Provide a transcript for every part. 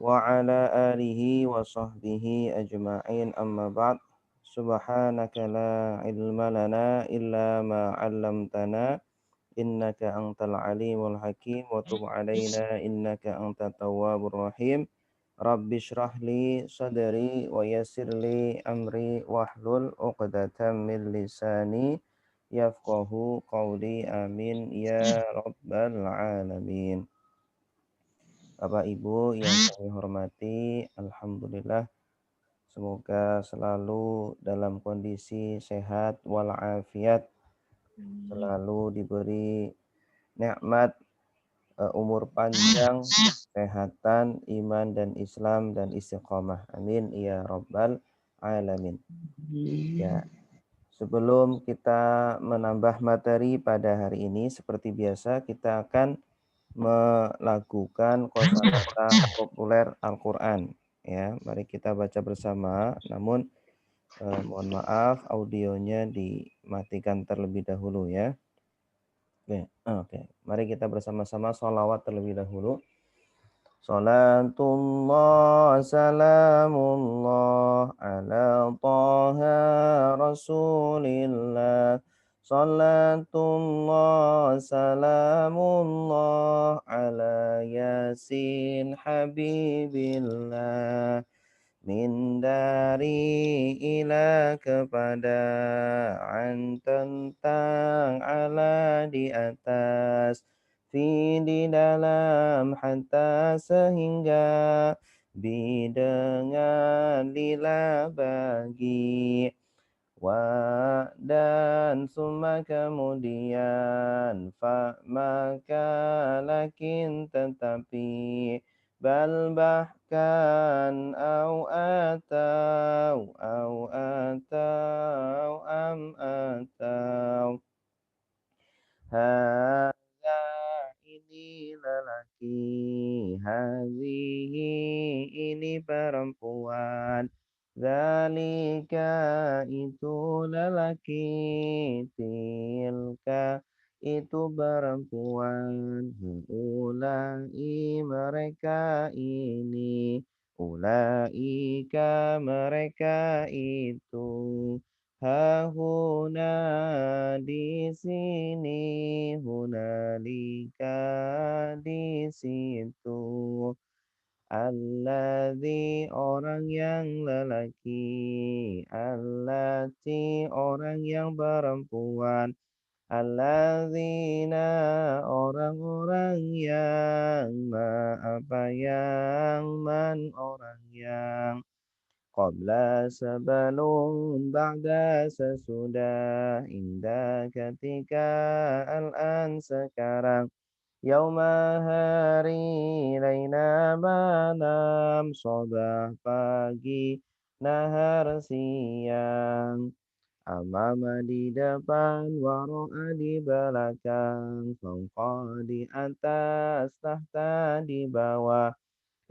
وعلى آله وصحبه أجمعين أما بعد سبحانك لا علم لنا إلا ما علمتنا إنك أنت العليم الحكيم وتب علينا إنك أنت التواب الرحيم رب اشرح لي صدري ويسر لي أمري واحلل عقدة من لساني يفقه قولي آمين يا رب العالمين. Bapak Ibu yang kami hormati, Alhamdulillah semoga selalu dalam kondisi sehat walafiat, selalu diberi nikmat umur panjang, kesehatan, iman dan Islam dan istiqomah. Amin ya rabbal alamin. Ya, sebelum kita menambah materi pada hari ini seperti biasa kita akan melakukan kosakata populer Al-Qur'an. Ya, mari kita baca bersama. Namun mohon maaf audionya dimatikan terlebih dahulu ya. Oke. Mari kita bersama-sama sholawat terlebih dahulu. Salatullah salamullah ala taha rasulillah. Salatullah salamullah ala yasin habibillah. Min dari ila kepada an tentang ala di atas fi di dalam hatta sehingga bi dengan lila bagi wa dan summa kemudian fa maka lakin tetapi bal bahkan au atau hadza ini lelaki hazihi ini perempuan zalika itu lelaki tilka itu perempuan ulai mereka ini ulaika mereka itu hahuna di sini hunalika di situ alladzi orang yang lelaki allati orang yang perempuan alladzina orang-orang yang apa yang man orang yang qabla sebelum ba'da sesudah indah ketika al-an sekarang yauma hari laina malam sobah pagi nahar siang amama di depan waro'a di belakang fauqa di atas tahta di bawah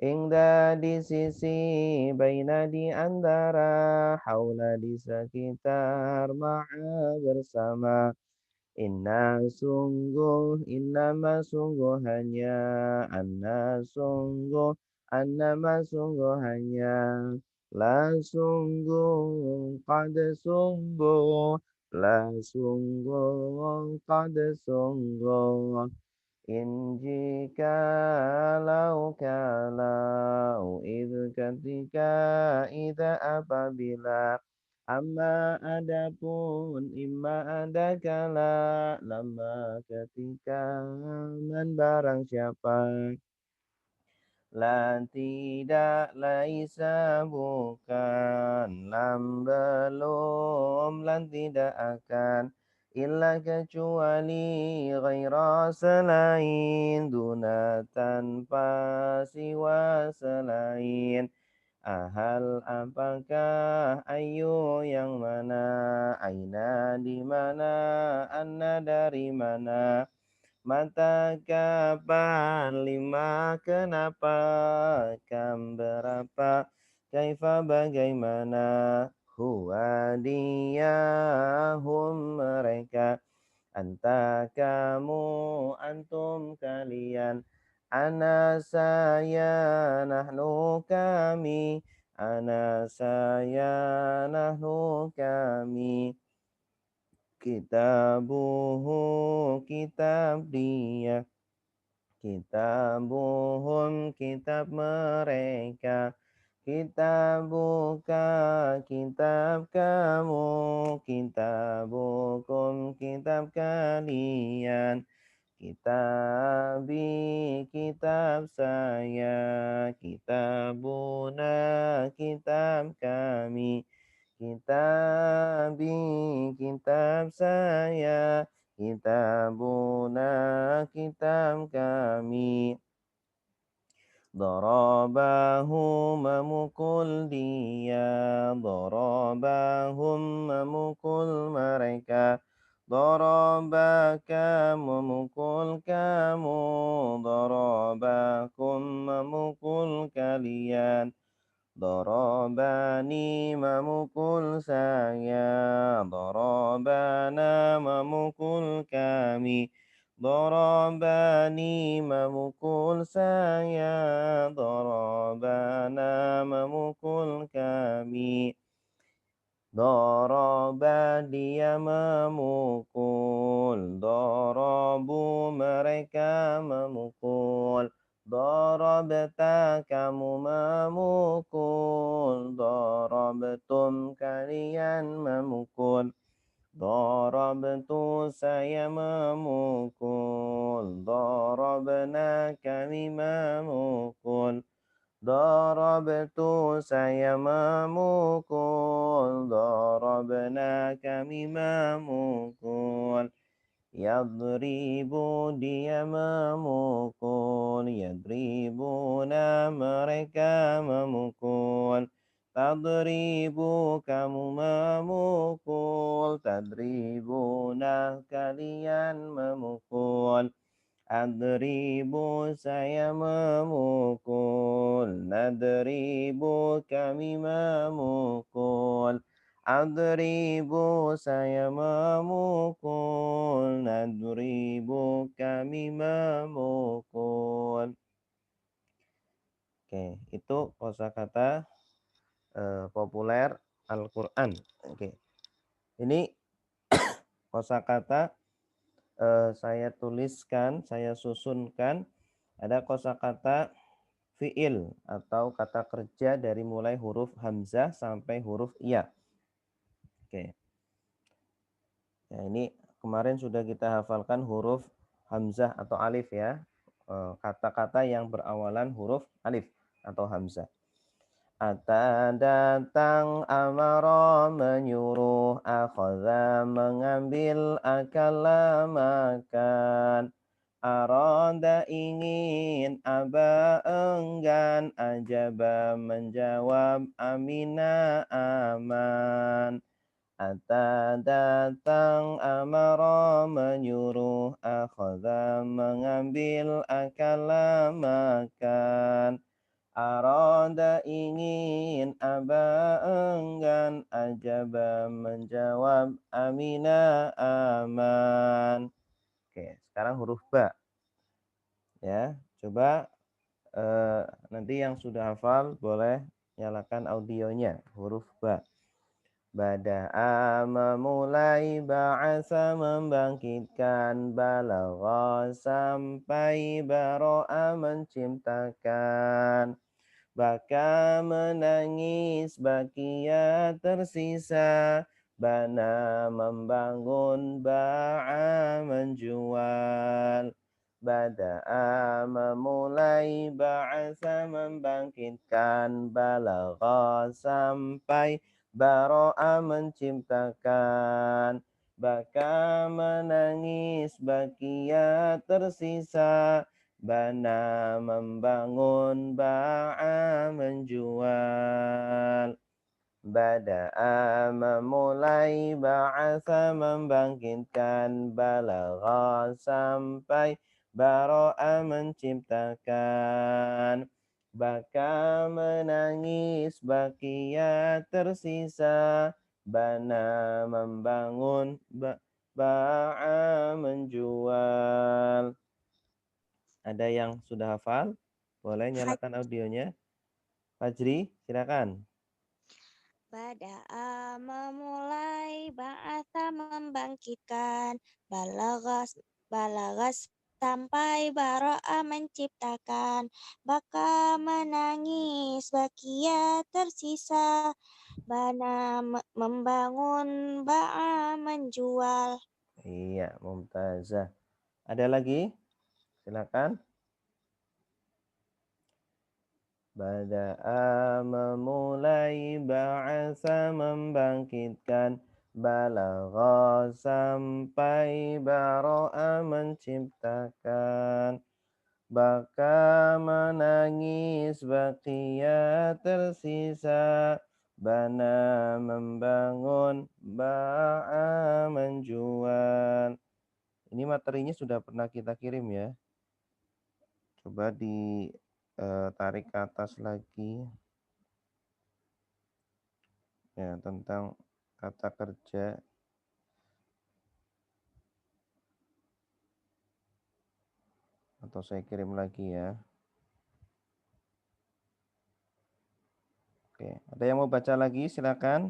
Ingda di sisi, baina di antara, haula di sekitar, ma'a bersama. Innama sungguh hanya, annama sungguh hanya, la sungguh, qad sungguh, la sungguh, qad sungguh. In kalau ketika ida apabila amma adapun imma ada kala lama ketika man barang siapa la tidak laisa bukan lam belum lan tidak akan illa kecuali ghaira selain duna tanpa siwa selain ahal apakah ayu yang mana aina di mana anna dari mana mata kapan lima kenapa kam berapa kaifa bagaimana huwa dia hum mereka anta kamu antum kalian Ana saya nahnu kami. Ana saya nahnu kami. Kitabuhu kitab dia. Kitabuhum kitab mereka. Kitabuka kitab kamu. Kitabukum kitab kalian. Kitabi kitab saya. Kitabuna kitab kami. Kitabi kitab saya. Kitabuna kitab kami. Darabahu memukul dia. Darabahum memukul mereka. Darabaka memukul kamu. Darabakum memukul kalian. Darabani memukul saya. Darabana memukul kami. Darabani memukul saya. Darabana memukul kami. Daraba dia memukul. Darabu mereka memukul. Darabta kamu memukul. Darabtum kalian memukul. Darabtu saya memukul. Darabna kami memukul. Darabtu saya memukul. Darabna kami memukul. Yadribu dia memukul. Yadribuna mereka memukul. Tadribu kamu memukul. Tadribuna kalian memukul. Adribu saya memukul. Nadribu kami memukul. Adribu saya memukul. Nadribu kami memukul. Oke, itu kosakata populer Al-Qur'an. Oke. Ini kosakata saya tuliskan, saya susunkan, ada kosakata fiil atau kata kerja dari mulai huruf hamzah sampai huruf ya. Oke. Ya, ini kemarin sudah kita hafalkan huruf hamzah atau alif ya. Kata-kata yang berawalan huruf alif atau hamzah. Ata datang, amara menyuruh, akhadha mengambil, akala makan, arada ingin, aba enggan, ajaba menjawab, amina aman. Ata datang, amara menyuruh, akhadha mengambil, akala makan, arada ingin, aba enggan, ajaba menjawab, amina aman. Oke, sekarang huruf ba. Ya, coba nanti yang sudah hafal boleh nyalakan audionya. Huruf ba. Bada'a memulai, ba'asa membangkitkan, balagha sampai, baro'a menciptakan, baka menangis, bakia tersisa, bana membangun, ba'a menjual. Bada'a memulai, ba'asa membangkitkan, balagha sampai, baro'a menciptakan, baka menangis, bakia tersisa, bana membangun, ba'a menjual. Bada'a memulai, ba'atha membangkitkan, balagha sampai, baro'a menciptakan, baka menangis, bakia tersisa, bana membangun, ba'a menjual. Ada yang sudah hafal? Boleh nyalakan audionya. Fajri, silakan. Bada'a memulai, ba'atha membangkitkan, balagas sampai baro'a menciptakan, baka menangis, bakia tersisa, bana membangun, ba'a menjual. Iya, mumtazah. Ada lagi? Silakan. Bada'a memulai, ba'asa membangkitkan, balagha sampai baro'a menciptakan, baka menangis, baqiya tersisa, bana membangun, ba'a menjual. Ini materinya sudah pernah kita kirim ya. Coba ditarik ke atas lagi. Ya, tentang kata kerja. Atau saya kirim lagi ya. Oke, ada yang mau baca lagi? Silakan.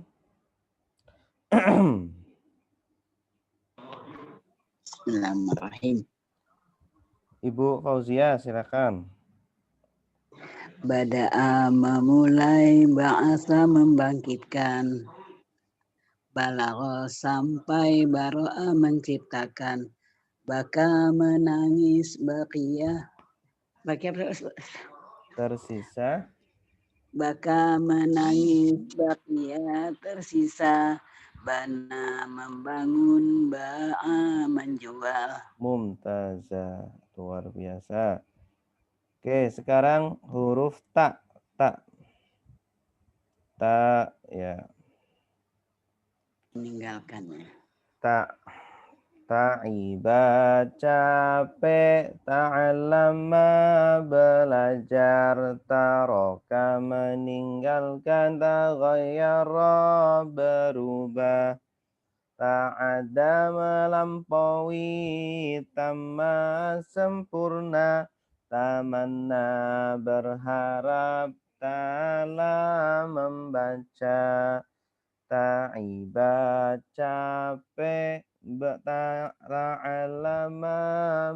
Bismillahirrahmanirrahim. Ibu Fauzia, silakan. Bada'a memulai, ba'asa membangkitkan, balagha sampai baro'a menciptakan, baka menangis, Tersisa baka menangis, bakia tersisa, bana membangun, ba'a menjual. mumtazah. Luar biasa. Oke, sekarang huruf ta. Ta. Ta ya. Meninggalkannya. Ta. Ta'iba capek, ta'allama belajar, taroka meninggalkan, taghayyara berubah, ta'ada melampaui, tamma sempurna, tamanna berharap, ta'ala membaca, ta'iba capek, ta'alama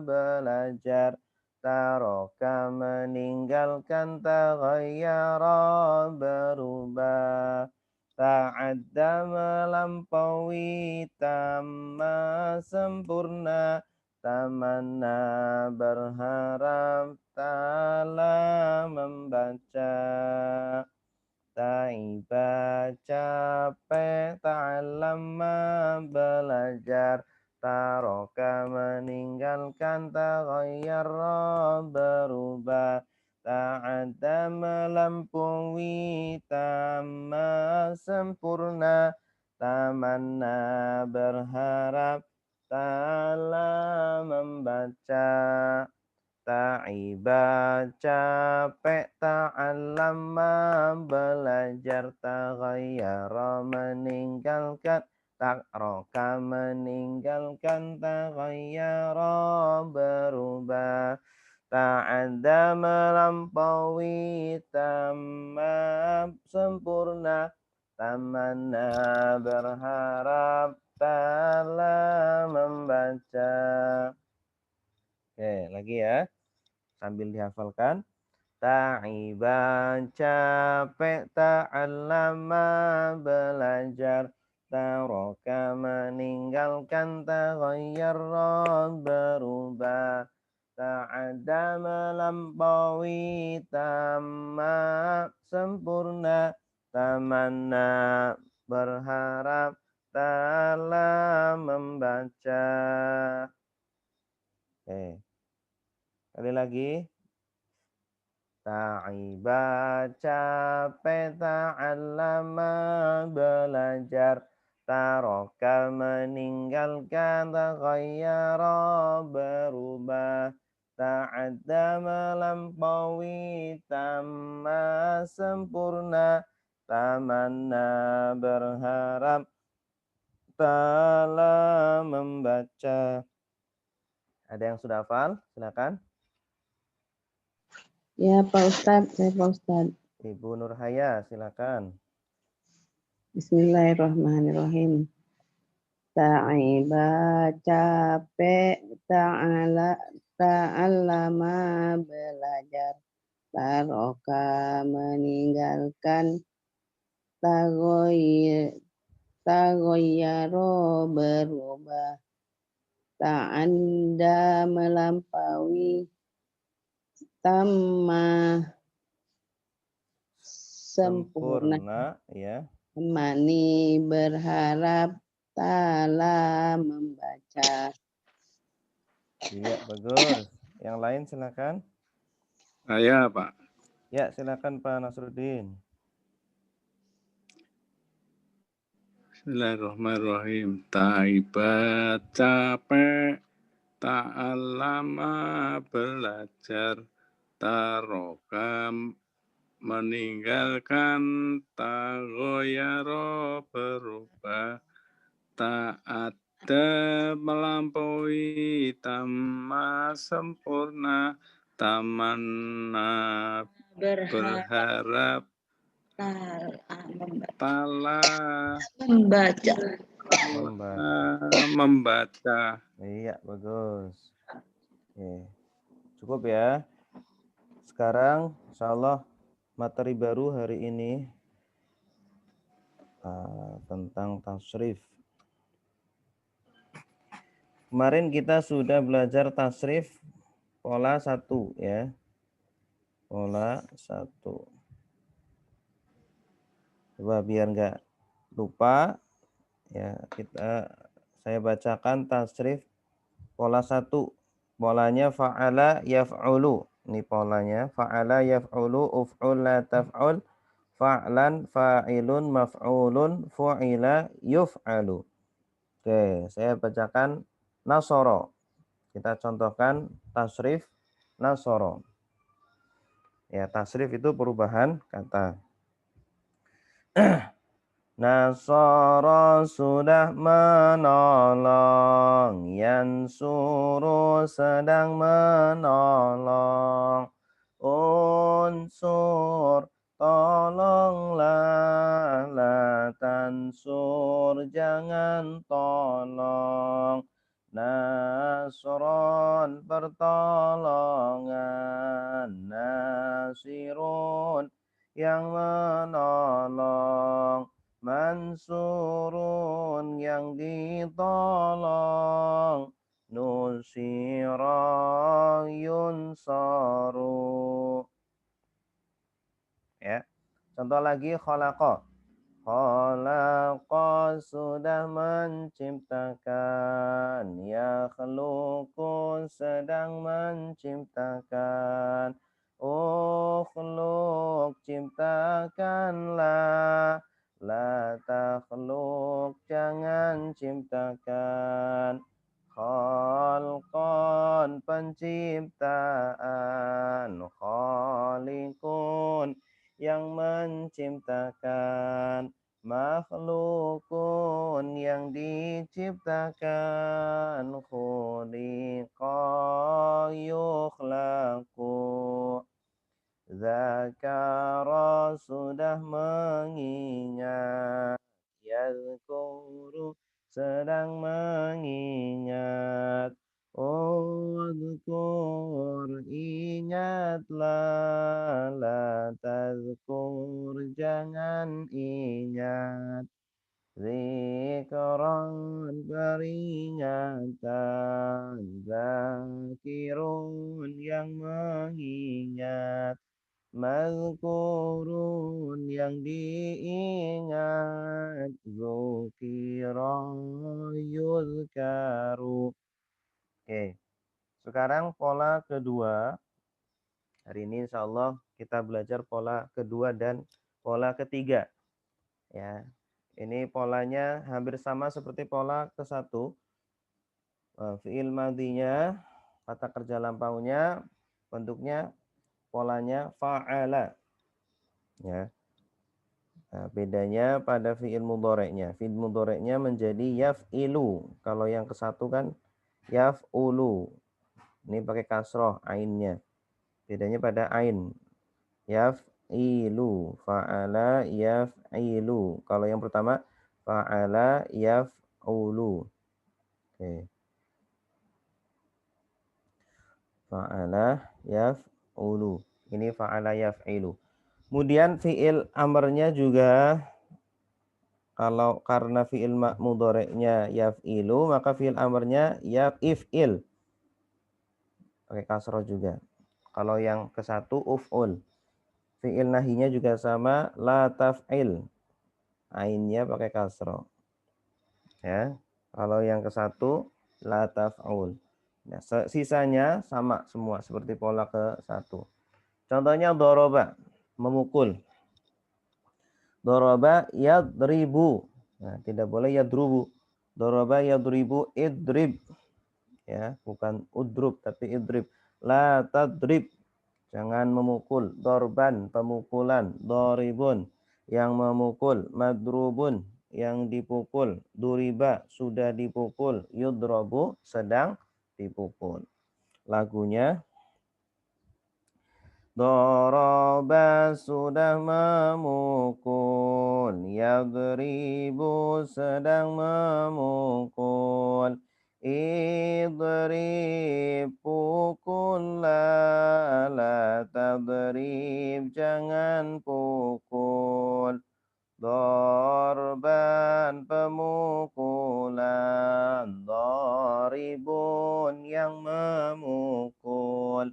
belajar, taroka meninggalkan, taghayyara berubah, ta'adda melampaui, tamma sempurna, tamanna berharap, ta'ala membaca. Taiba capek, ta'allama belajar, taroka meninggalkan, taghayyara berubah, ta'adda melampaui, tamma sempurna, tamanna berharap, ta'ala membaca. Ta'iba capek, ta'allama belajar, taghayyara meninggalkan, taroka meninggalkan, taghayyara berubah, ta'adda melampaui, tamma sempurna, tamanna berharap, ta'ala membaca. Oke, lagi ya. Sambil dihafalkan. Ta'iba capek, ta'allama belajar, taroka meninggalkan, taghayyara berubah, ta'adda melampaui, tamma sempurna, tamanna berharap, ta'ala membaca. Kali lagi. Ta'iba capek, ta'allama belajar, taroka meninggalkan, taghayyara berubah, ta'adda melampaui, tamma sempurna, tamanna berharap, ta'ala membaca. Ada yang sudah hafal? Silakan. Ya Pak Ustadz, saya Pak Ustadz. Ibu Nurhaya, silakan. Bismillahirrahmanirrahim. Ta'iba capek, ta'allama belajar, taroka meninggalkan, tagoyaro berubah, ta'anda melampaui, tamah sempurna, Ya. temani berharap, tala membaca. Iya, bagus. Yang lain silakan. Saya, Pak. Ya, silakan Pak Nasruddin. Bismillahirrahmanirrahim. Taibat capek, ta'allama belajar, tarokam meninggalkan, tagoyaro berubah, ta'adda melampaui, tamma sempurna, tamanna berharap, tala membaca. Iya, bagus. Oke. Cukup ya. Sekarang insyaallah materi baru hari ini tentang tasrif. Kemarin kita sudah belajar tasrif pola 1 ya. Pola 1. Coba biar enggak lupa ya, saya bacakan tasrif pola 1. Polanya fa'ala yaf'ulu. Ini polanya fa'ala yaf'ulu, uf'ul la taf'ul, fa'lan fa'ilun maf'ulun, fu'ila yuf'alu. Oke, saya bacakan nasoro. Kita contohkan tasrif nasoro. Ya, tasrif itu perubahan kata. Nasara sudah menolong, yansuru sedang menolong, unsur tolonglah, la tansur jangan tolong, nasron pertolongan, nasirun yang menolong, mansurun yang ditolong, nusira yunsaru. Ya. Contoh lagi khalaqa. Khalaqa sudah menciptakan, yakhluqu sedang menciptakan, ukhluk ciptakanlah, la takhluq jangan ciptakan, khalqan penciptaan, khaliqun yang menciptakan, makhlukun yang diciptakan, khuliqa yukhlaqu. Zakara sudah mengingat, yazkuru sedang mengingat, udhkur ingatlah, la tazkur jangan ingat, zikran peringatan, zakirun yang mengingat, mazkurun yang diingat, zukira yuzkaru. Oke, sekarang pola kedua. Hari ini insya Allah kita belajar pola kedua dan pola ketiga. Ya, ini polanya hampir sama seperti pola ke-1. Fi'il madhinya, kata kerja lampaunya, bentuknya polanya fa'ala. Ya. Nah, bedanya pada fi'il mudhari'nya. Fi'il mudhari'nya menjadi yaf'ilu. Kalau yang ke-1 kan yaf'ulu. Ini pakai kasroh ainnya. Bedanya pada ain. Yaf'ilu, fa'ala yaf'ilu. Kalau yang pertama fa'ala yaf'ulu. Oke. Fa'ala yaf'ulu. Ini fa'ala yaf'ilu. Kemudian fi'il amarnya juga kalau karena fi'il mudhari'nya yaf'ilu, maka fi'il amarnya yaf'il. Pakai kasroh juga. Kalau yang ke satu uf'ul. Fi'il nahinya juga sama la taf'il. Ainnya pakai kasroh. Ya. Kalau yang ke satu la taf'ul. Nah, sisanya sama semua seperti pola ke satu. Contohnya doroba, memukul. Doroba yadribu. Nah, tidak boleh yadrubu. Doroba yadribu idrib. Ya, bukan udrub tapi idrib. La tadrib. Jangan memukul. Dorban, pemukulan. Doribun, yang memukul. Madrubun, yang dipukul. Duriba, sudah dipukul. Yudrobu, sedang dipukul. Lagunya. Doroba, sudah memukul. Yadribu, sedang memukul. Idrib, pukullah. La tadrib, jangan pukul. Dorban, pemukulan. Doribun, yang memukul.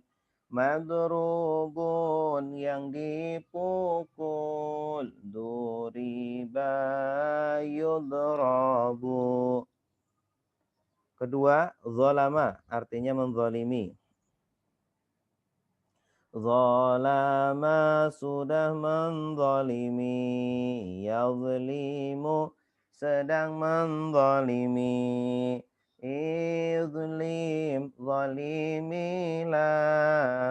Madrubun, yang dipukul. Duriba yudrabu. Kedua, zalama, artinya menzalimi. Zalama, sudah menzalimi. Yazlimu, sedang menzalimi. Izlim, zalimilah.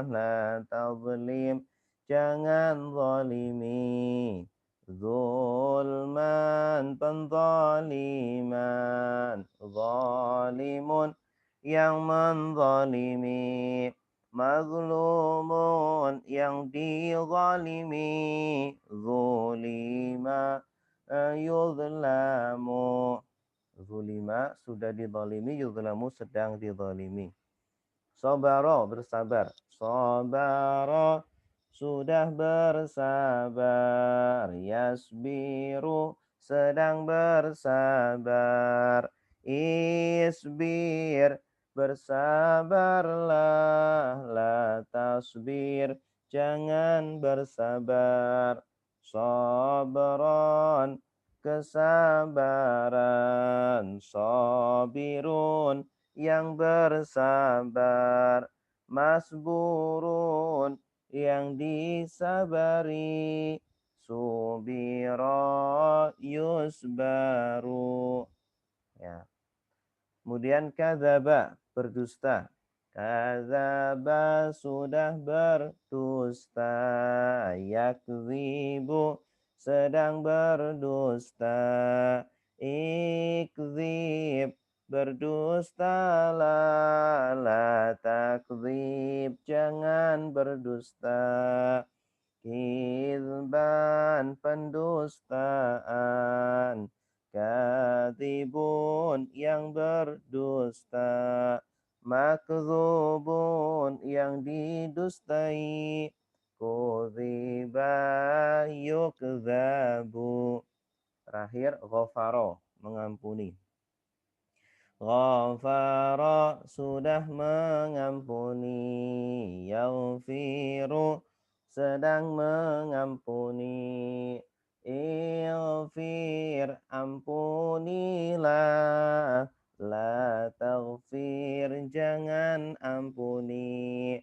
La tazlim, jangan zalimi. Zulman, penzaliman. Zalimun, yang menzalimi. Mazlumun, yang dizalimi. Zulima, yuzlamu. Zulima, sudah dizalimi. Yuzlamu, sedang dizalimi. Sabara, bersabar. Sabara, sudah bersabar. Yasbiru, sedang bersabar. Isbir, bersabarlah. La tasbir, jangan bersabar. Sabran, kesabaran. Sabirun, yang bersabar. Masburun, yang disabari. Subira, yusbaru. Ya. Kemudian kadzaba, berdusta. Kadzaba, sudah berdusta. Yakzibu, sedang berdusta. Ikzib, berdustalah. La takzib, jangan berdusta. Kizban, pendustaan. Kadzibun, yang berdusta. Makdzubun, yang didustai. Kudziba, yukzabu. Terakhir, ghafaro, mengampuni. Ghafara, sudah mengampuni. Yaghfiru, sedang mengampuni. Ighfir, ampunilah. La taghfir, jangan ampuni.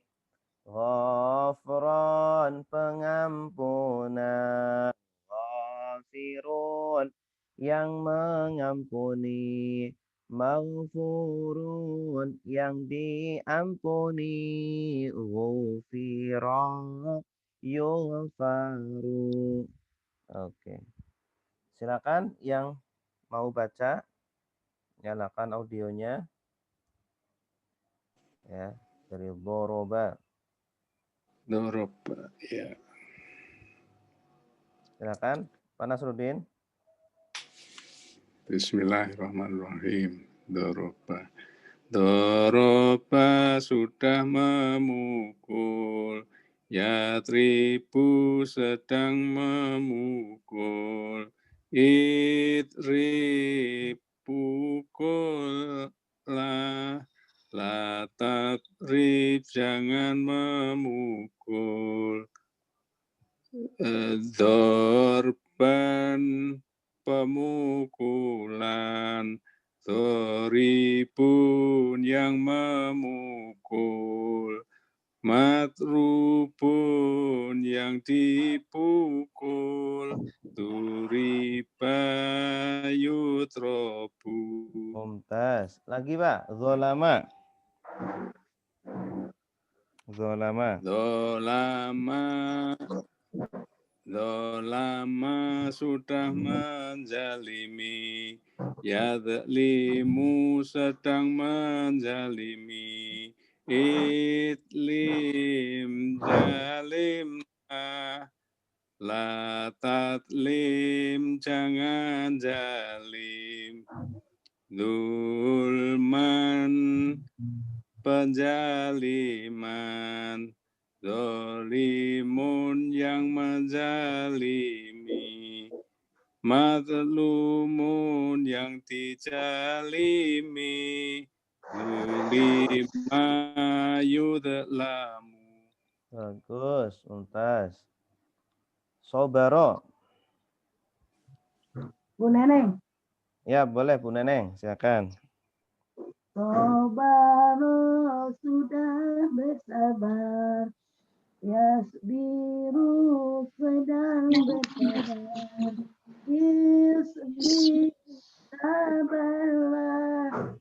Ghafran, pengampunan. Ghafirun, yang mengampuni. Maghfurun, yang diampuni. Ghufira, yughfaru. Oke. Silakan yang mau baca, nyalakan audionya. Ya, dari Doroba. Doroba. Ya. Silakan, Pak Nasruddin. Bismillahirrahmanirrahim. Doroba. Doroba sudah memukul. Yatribu sedang memukul. Idrib pukullah. La takrib jangan memukul. Dorban pemukulan. Doribun yang memukul. Matrubun yang dipukul. Duriba yutrobu. Mumtaz. Lagi Pak, zolama. Zolama. Dolama sudah menjalimi. Yadlimu sedang menjalimi. Itlim jalimlah. La tatlim jangan jalim. Zulman penjaliman. Zolimun yang menjalimi. Mazlumun yang dijalimi. Zulima yudlamu. Bagus, mumtaz. Sobaro. Bu Neneng. Ya, boleh Bu Neneng, silakan. Sobaro sudah bersabar. Yasbiru sedang bersabar. Isbir sabarlah.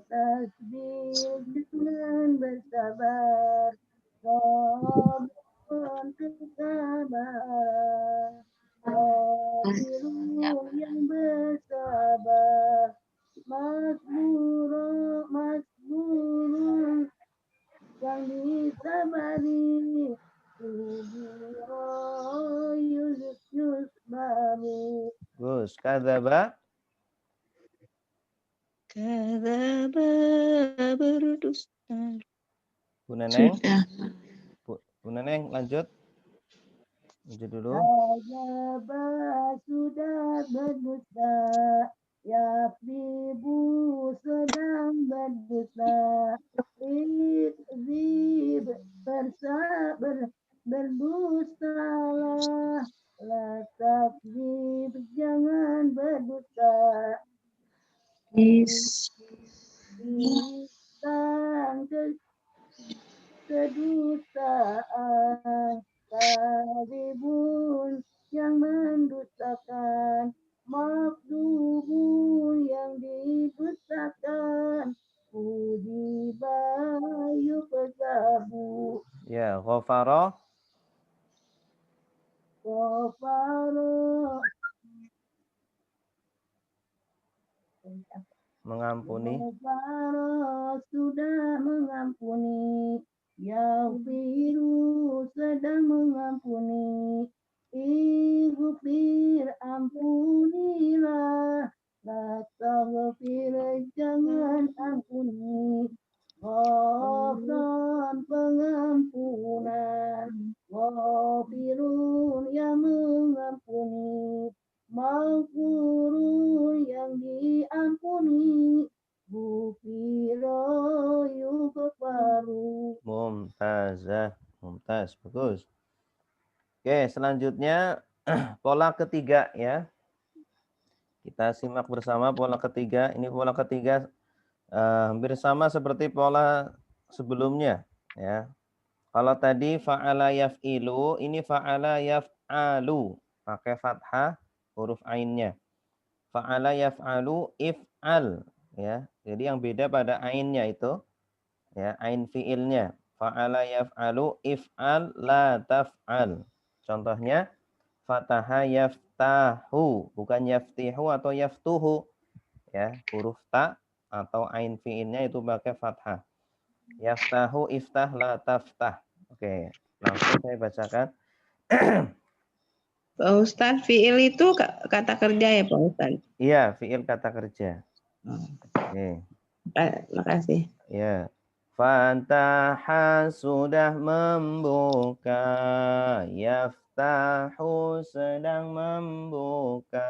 Tasbir jangan bersabar. Sabar bersabar. Sabiru yang bersabar. Masburu yang disabari. Subiro yusbaru. Gus, kadzaba. Kadzaba berdusta. Bu Neneng. Sudah. Bu Neneng, lanjut. Lanjut dulu. Kadzaba sudah berdusta. Yakzibu sedang berdusta. Ikzib berdustalah. La takzib jangan berdusta. Bintang kedustaan. Kadzibun yang mendustakan. Makdzubun yang didustakan. Ujiba yukzabu. Ya, ghafara. Ghafaro Mengampuni. Ghafaro sudah mengampuni. Yaghfiru sedang mengampuni. Ighfir ampunilah. La taghfir jangan ampuni. Ghafran pengampunan. Ghafirun yang mengampuni. Maghfurun yang diampuni. Ghufiro yughfaru. Mumtazah. Mumtaz, bagus. Oke, selanjutnya pola ketiga ya. Kita simak bersama pola ketiga. Ini pola ketiga hampir sama seperti pola sebelumnya ya. Kalau tadi fa'ala yaf'ilu, ini fa'ala yaf'alu. Pakai fathah huruf ainnya. Fa'ala yaf'alu if'al ya. Jadi yang beda pada ainnya itu ya, ain fi'ilnya. Fa'ala yaf'alu if'al la taf'al. Contohnya fataha yaftahu, bukan yaftihu atau yaftuhu ya. Huruf ta atau ain fi'ilnya itu pakai fathah. Yaftahu iftah la taftah. Oke. Langsung saya bacakan. Pak Ustadz, fiil itu kata kerja ya Pak Ustadz? Iya, fiil kata kerja. Oke. Makasih. Ya. Fataha sudah membuka. Yaftahu sedang membuka.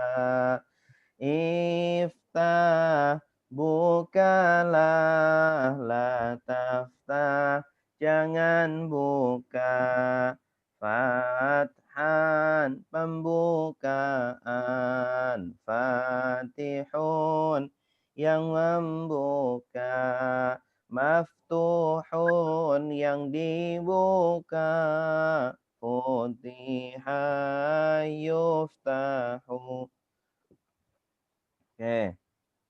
Iftah bukalah. La taftah jangan buka. Fathan pembukaan. Fatihun yang membuka. Maftuhun yang dibuka. Futiha yuftahu. Oke,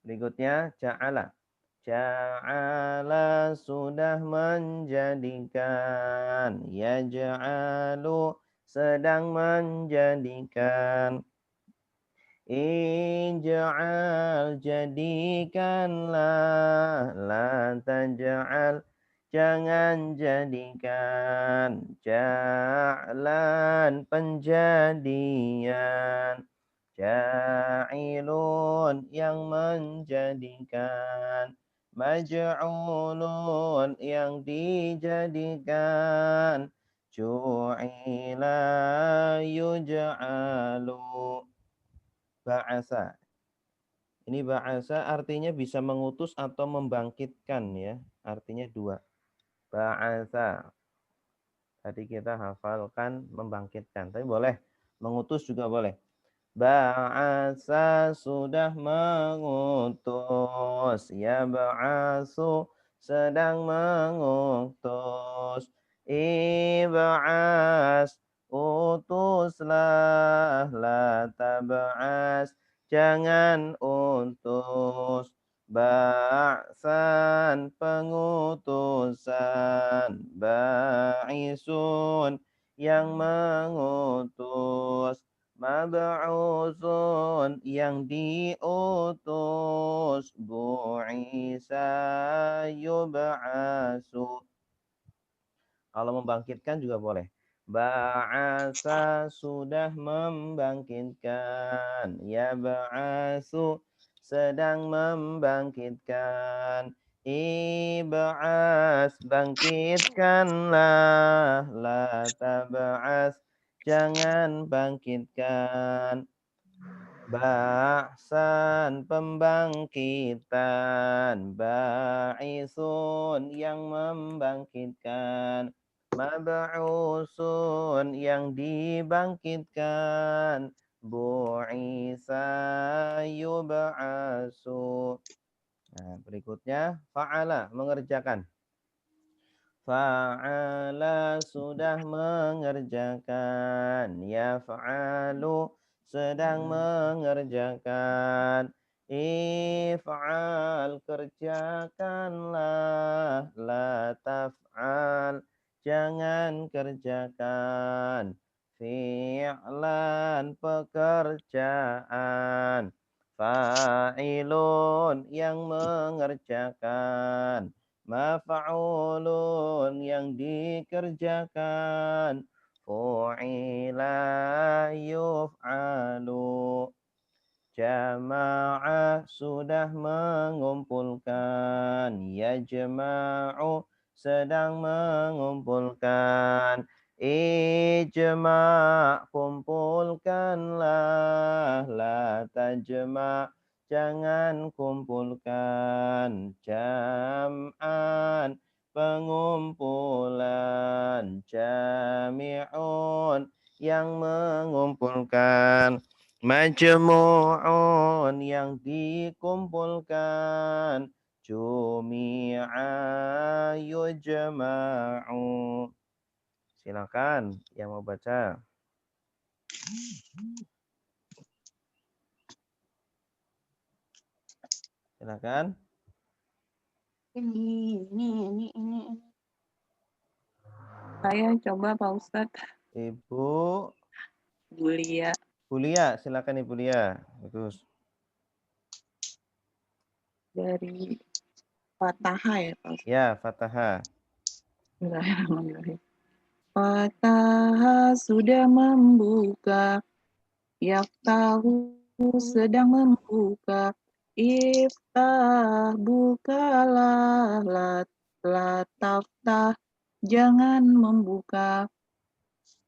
berikutnya ja'ala. Ja'ala sudah menjadikan. Yaj'alu sedang menjadikan. Ij'al jadikanlah. La taj'al jangan jadikan. Ja'lan penjadian. Ja'ilun yang menjadikan. Maj'ulun yang dijadikan. Ju'ila yuj'alu. Ba'asa. Ini ba'asa artinya bisa mengutus atau membangkitkan ya. Artinya dua. Ba'asa. Tadi kita hafalkan membangkitkan. Tapi boleh. Mengutus juga boleh. Ba'asa sudah mengutus. Ya ba'asu sedang mengutus. Ib'as utuslah. La tab'as jangan utus. Ba'san pengutusan. Ba'isun yang mengutus. Mab'usun yang diutus. Bu'isa yub'asu. Kalau membangkitkan juga boleh. Ba'asa sudah membangkitkan. Ya ba'asu sedang membangkitkan. Ib'as bangkitkanlah. La tab'as jangan bangkitkan. Ba'san pembangkitan. Ba'isun yang membangkitkan. Mab'usun yang dibangkitkan. Bu'isa yub'asu. Nah, berikutnya fa'ala mengerjakan. Fa'ala sudah mengerjakan. Yaf'alu sedang mengerjakan. If'al kerjakanlah. La taf'al jangan kerjakan. Fi'lan pekerjaan. Fa'ilun yang mengerjakan. Maf'ulun yang dikerjakan. Fu'ila yuf'alu. Jamaah sudah mengumpulkan. Yajma'u sedang mengumpulkan. Ijma' kumpulkanlah. La tajma' jangan kumpulkan. Jam'an pengumpulan. Jami'un yang mengumpulkan. Majmu'un yang dikumpulkan. Jumi'a yujma'u. Silakan yang mau baca. Silakan. Ini. Saya coba Pak Ustadz. Ibu Bulia. Bulia, silakan Ibu Lia. Bagus. Dari Fataha ya Pak Ustadz. Ya, Fataha. Bismillahirrahmanirrahim. Fataha sudah membuka. Yaftahu sedang membuka. Iftah bukalah. La taftah jangan membuka.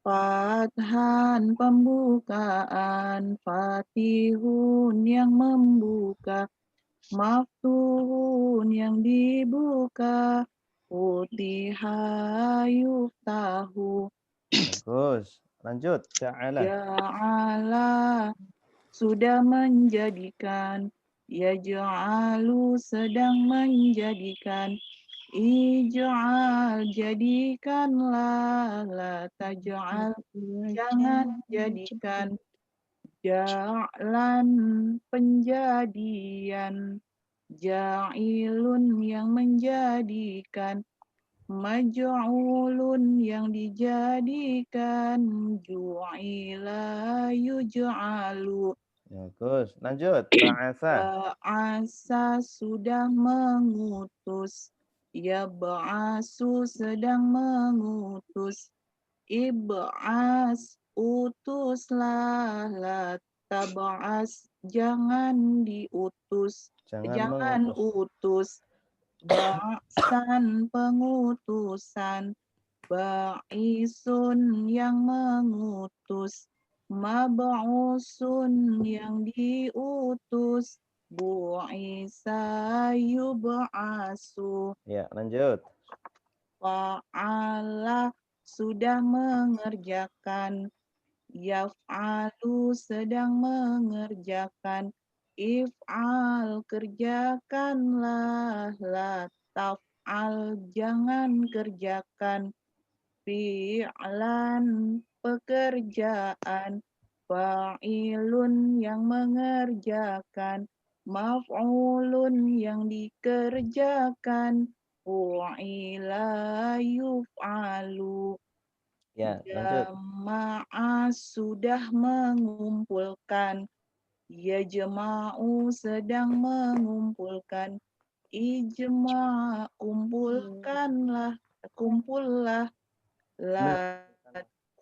Fathan pembukaan. Fatihun yang membuka. Maftuhun yang dibuka. Futiha yuftahu. Bagus. Lanjut. Ja'ala. Ja'ala sudah menjadikan. Yaj'alu sedang menjadikan. Ij'al jadikanlah. La taj'al jangan jadikan. Ja'lan penjadian. Ja'ilun yang menjadikan. Maj'ulun yang dijadikan. Ju'ila yuj'alu. Bagus. Lanjut. Ba'asa. Ba'asa sudah mengutus. Yab'asu sedang mengutus. Ib'as utuslah. La tab'as jangan diutus. Jangan utus. Ba'san pengutusan. Ba'isun yang mengutus. Mab'usun yang diutus. Bu'isa yub'asu. Ya, lanjut. Fa'ala sudah mengerjakan. Yaf'alu sedang mengerjakan. If'al kerjakanlah. La taf'al jangan kerjakan. Fi'lan pekerjaan. Fa'ilun yang mengerjakan. Maf'ulun yang dikerjakan. Fu'ila yuf'alu. Ya, lanjut. Jama'a sudah mengumpulkan. Yajma'u sedang mengumpulkan. Ijma' kumpulkanlah. Kumpullah. La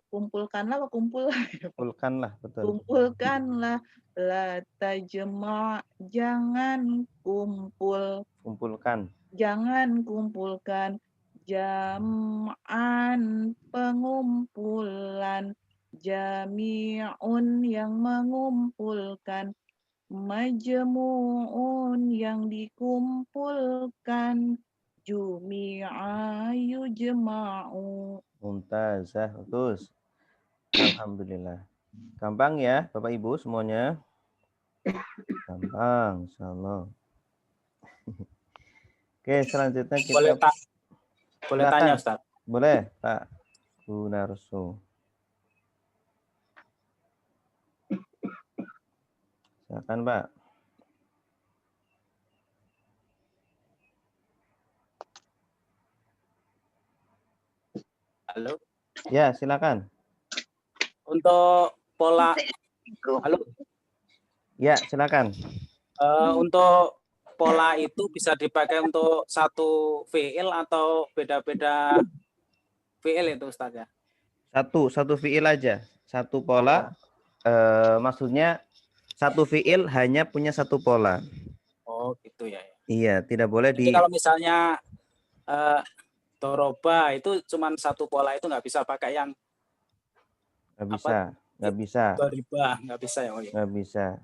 kumpulkanlah apa kumpul? Kumpulkanlah, betul. Kumpulkanlah. La tajma' jangan kumpul. Kumpulkan. Jangan kumpulkan. Jam'an pengumpulan. Jami'un yang mengumpulkan. Majmu'un yang dikumpulkan. Jumi'a yujma'u. Mumtazah. Bagus. Alhamdulillah. Gampang ya, Bapak Ibu semuanya? Gampang, insyaallah. Oke, selanjutnya kita Boleh tanya, Ustaz? Boleh, Pak Gunarso. Silakan, Pak. Halo. Ya, silakan. Untuk pola Halo. Ya, silakan. Untuk pola itu bisa dipakai untuk satu fiil atau beda-beda fiil itu, Ustaz ya? Satu fiil aja. Satu pola. Maksudnya satu fiil hanya punya satu pola. Oh, gitu ya. Iya, tidak boleh Jadi kalau misalnya doroba itu cuma satu pola, itu nggak bisa pakai yang nggak bisa. Doriba nggak bisa ya? Oh, iya. Nggak bisa.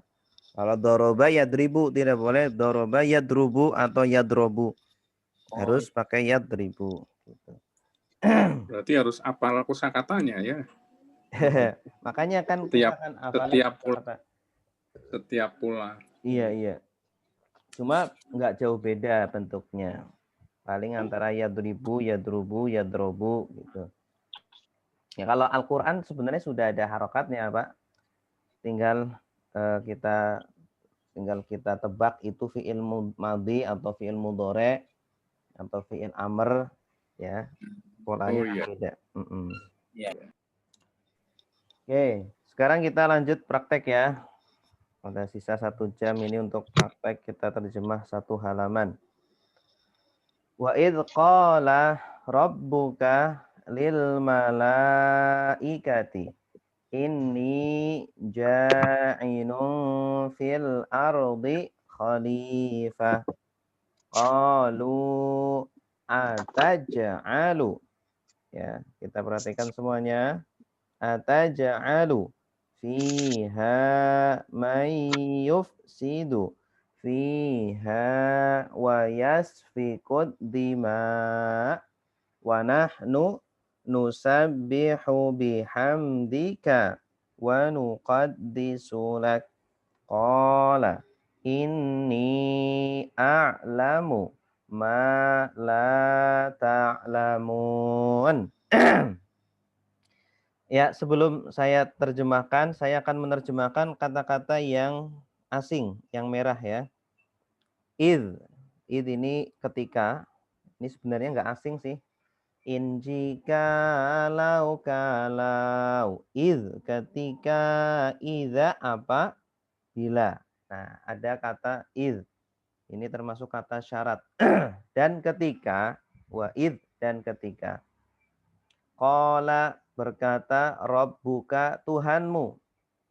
Kalau doroba yadribu tidak boleh. Doroba yadrubu atau yadrobu. Harus pakai yadribu. Gitu. Berarti harus apal kosakatanya ya. Makanya kan setiap pola. Iya. Cuma nggak jauh beda bentuknya. Paling antara yadribu, yadrubu, yadrobu gitu. Ya kalau Al-Qur'an sebenarnya sudah ada harokatnya, Pak. Tinggal kita tebak itu fiil madhi atau fiil mudhari atau fiil amr ya. Polanya beda. Iya. Oke, sekarang kita lanjut praktek ya. Ada sisa 1 jam ini untuk praktek, kita terjemah 1 halaman. Wa idh qala rabbuka lil malaikati inni ja'inun fil ardi khalifah. Qalu ataj'alu. Ya, kita perhatikan semuanya. Ataj'alu fiha may yufsidu fiha wa yasfikud dima wa nahnu nusabbihu bihamdika wa nuqaddisu lak. Qala inni a'lamu ma la ta'lamun. Ya, sebelum saya terjemahkan, saya akan menerjemahkan kata-kata yang asing, yang merah ya. Id ini ketika, ini sebenarnya nggak asing sih. In jika kalau id ketika, idza apa bila. Nah, ada kata id, ini termasuk kata syarat. Dan ketika, wa id dan ketika. Qala berkata Rabbuka Tuhanmu.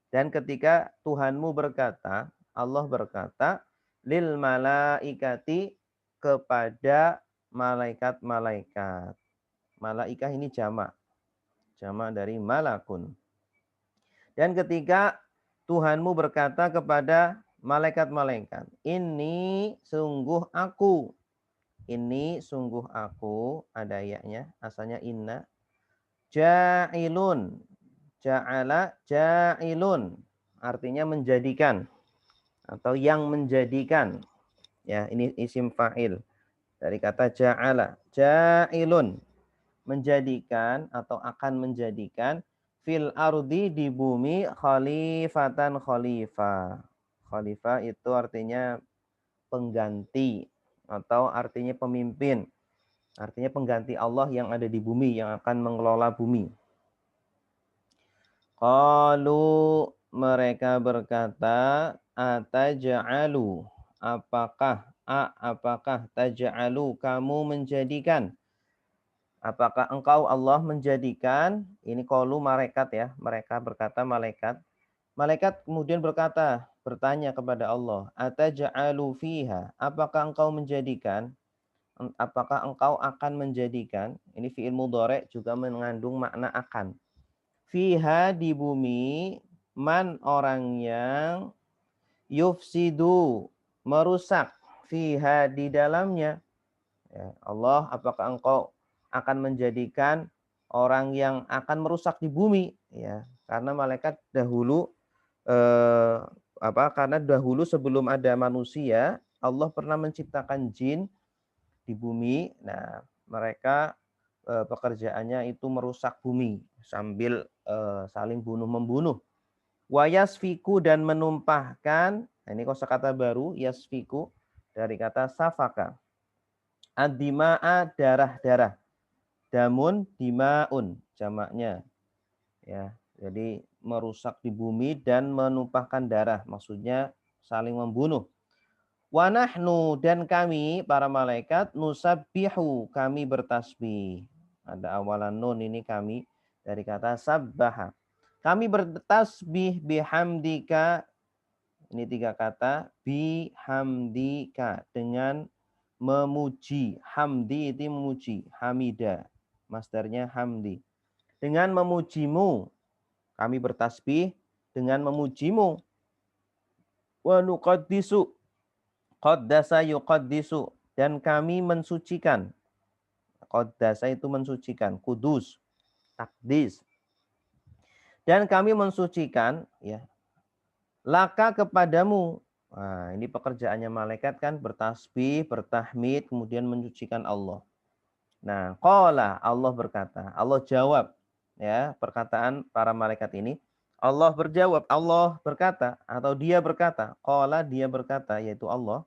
Dan ketika Tuhanmu berkata, Allah berkata lil malaikati kepada malaikat-malaikat. Malaikah ini jamak. Jamak dari malakun. Dan ketika Tuhanmu berkata kepada malaikat-malaikat, ini sungguh aku. Ini sungguh aku, ada ayatnya, asalnya inna. Ja'ilun. Ja'ala ja'ilun. Artinya menjadikan. Atau yang menjadikan. Ya, ini isim fa'il. Dari kata ja'ala. Ja'ilun. Menjadikan atau akan menjadikan. Fil ardi di bumi khalifatan khalifah. Khalifah itu artinya pengganti. Atau artinya pemimpin. Artinya pengganti Allah yang ada di bumi, yang akan mengelola bumi. Qalu mereka berkata, ataj'alu, apakah taj'alu kamu menjadikan? Apakah engkau Allah menjadikan? Ini qalu malaikat ya, mereka berkata malaikat. Malaikat kemudian bertanya kepada Allah, ataj'alu fiha, apakah engkau menjadikan? Apakah engkau akan menjadikan, ini fi'il mudhari' juga mengandung makna akan. Fiha di bumi, man orang yang yufsidu merusak, fiha di dalamnya. Ya, Allah, apakah engkau akan menjadikan orang yang akan merusak di bumi? Ya, karena malaikat dahulu karena dahulu sebelum ada manusia, Allah pernah menciptakan jin di bumi. Nah, mereka pekerjaannya itu merusak bumi sambil saling bunuh-membunuh. Wa yasfiku dan menumpahkan, nah ini kosakata baru, yasfiku dari kata safaka. Ad-dima'a darah-darah. Damun dimaun jamaknya. Ya, jadi merusak di bumi dan menumpahkan darah, maksudnya saling membunuh. Wa nahnu dan kami para malaikat nusabbihu kami bertasbih. Ada awalan nun ini kami dari kata sabbaha. Kami bertasbih bihamdika. Ini 3 kata bihamdika dengan memuji. Hamdi itu memuji, hamida. Masdarnya hamdi. Dengan memujimu. Kami bertasbih dengan memujimu. Wa nuqaddisu. Qaddasa yuqaddisu. Dan kami mensucikan. Qaddasa itu mensucikan. Kudus. Takdis. Dan kami mensucikan. Ya, laka kepadamu. Nah, ini pekerjaannya malaikat kan. Bertasbih, bertahmid. Kemudian mensucikan Allah. Nah, qala Allah berkata. Allah jawab. Ya, perkataan para malaikat ini. Allah berjawab, Allah berkata, atau dia berkata, qala dia berkata, yaitu Allah,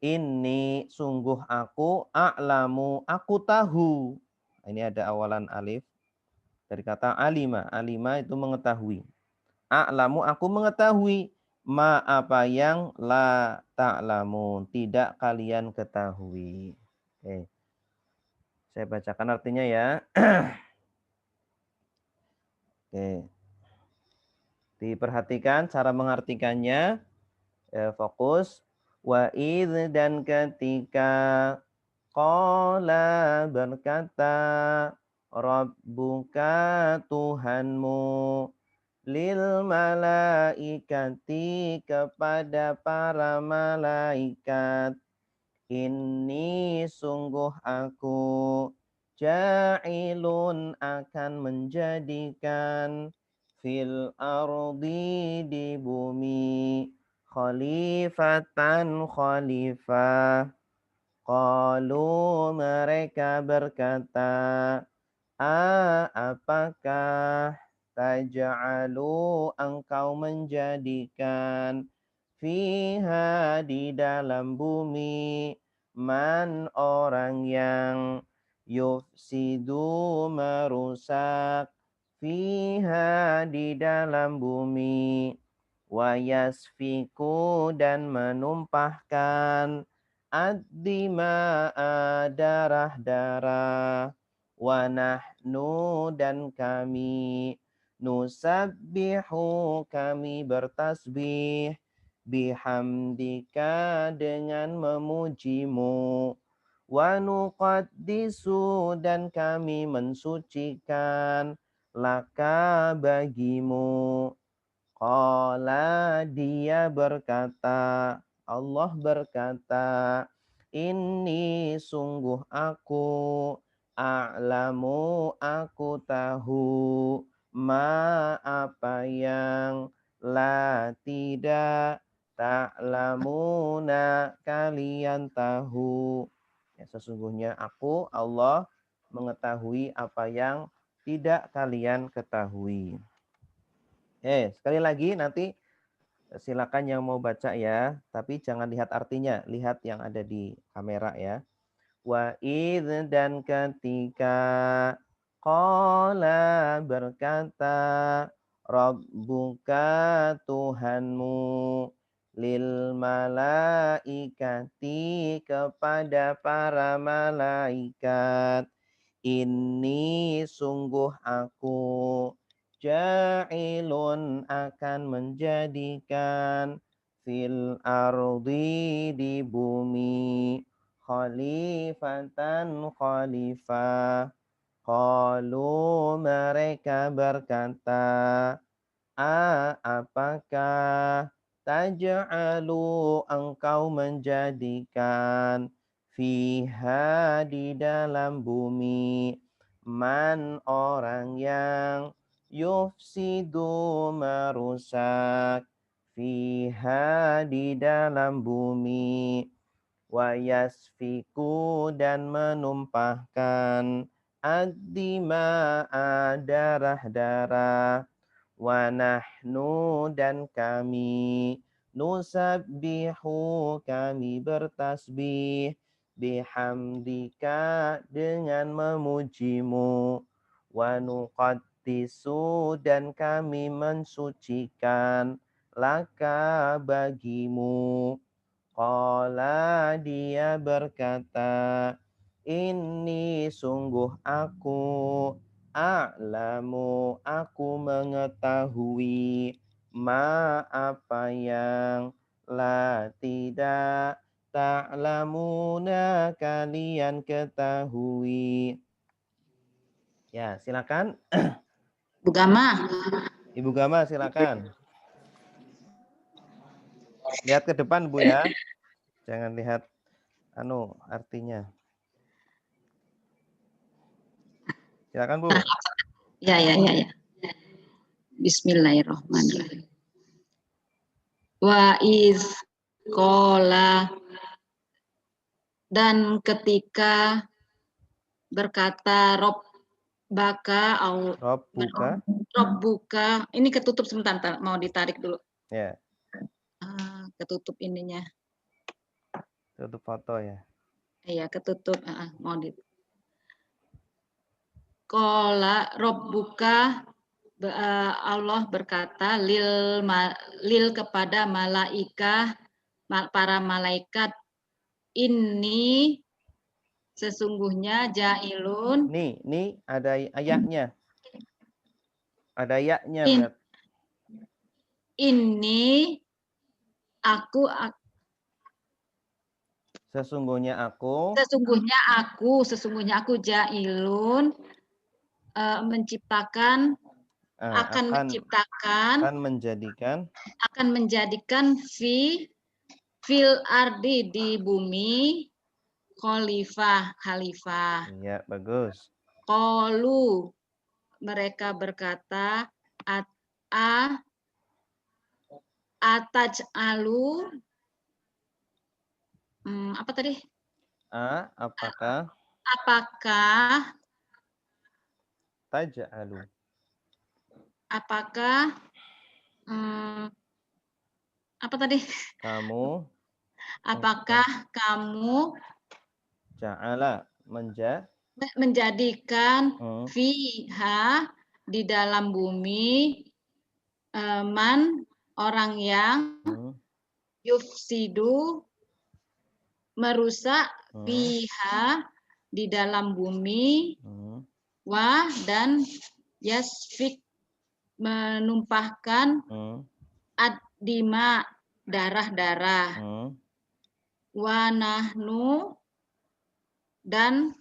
ini sungguh aku a'lamu, aku tahu. Ini ada awalan alif, dari kata alima, alima itu mengetahui. A'lamu, aku mengetahui, ma apa yang la ta'lamun, tidak kalian ketahui. Saya bacakan artinya ya. Oke. Diperhatikan cara mengartikannya. Fokus. Wa idh dan ketika qala berkata Rabbuka Tuhanmu lil malaikati kepada para malaikat. Ini sungguh aku ja'ilun akan menjadikan fil ardi di bumi khalifatan khalifah. Qalu mereka berkata, apakah taj'alu engkau menjadikan fiha di dalam bumi man orang yang yufsidu merusak fiha di dalam bumi wa yasfiku dan menumpahkan ad-dima'a darah-darah wa nahnu dan kami nusabbihu kami bertasbih bihamdika dengan memujimu wa nuqaddisu dan kami mensucikan laka bagimu. Qala dia berkata, Allah berkata, ini sungguh aku a'lamu aku tahu ma apa yang la tidak ta'lamuna kalian tahu. Ya, sesungguhnya aku Allah mengetahui apa yang tidak kalian ketahui. Sekali lagi nanti silakan yang mau baca ya, tapi jangan lihat artinya, lihat yang ada di kamera ya. Wa idh dan ketika qala berkata Rabbuka Tuhanmu lil malaikati kepada para malaikat. Ini sungguh aku ja'ilun akan menjadikan fil ardi di bumi khalifatan khalifah. Qalu mereka berkata, apakah taj'alu engkau menjadikan fiha di dalam bumi man orang yang yufsidu merusak fiha di dalam bumi wa yasfiku dan menumpahkan ad-dima'a darah-darah wa nahnu dan kami nusabbihu kami bertasbih bihamdika dengan memujimu wa nuqaddisu dan kami mensucikan laka bagimu. Qala dia berkata, ini sungguh aku a'lamu aku mengetahui ma apa yang la tidak ta'lamuna kalian ketahui. Ya, silakan. Bu Gama. Ibu Gama silakan. Lihat ke depan Bu ya. Jangan lihat artinya. Silakan Bu. Ya. Bismillahirrahmanirrahim. Wa iz qala dan ketika berkata Robbuka ini ketutup sebentar mau ditarik dulu. Ya. Ketutup ininya. Tutup foto ya. Iya, ketutup. Mau di. Qala Robbuka Allah berkata lil kepada para malaikat ini Sesungguhnya ja'ilun Nih ada ayatnya. Ada ayatnya, In- Beb. ini aku Sesungguhnya aku sesungguhnya aku ja'ilun menciptakan akan menjadikan fil ardi di bumi khalifah. Iya, bagus. Qalu mereka berkata ataj'alu apa tadi? Apakah taj'alu? Apa tadi? Kamu Apakah kamu ja'ala menjadikan fiha di dalam bumi man orang yang yufsidu merusak fiha di dalam bumi wa dan yasfik menumpahkan ad-dima darah-darah wa nahnu dan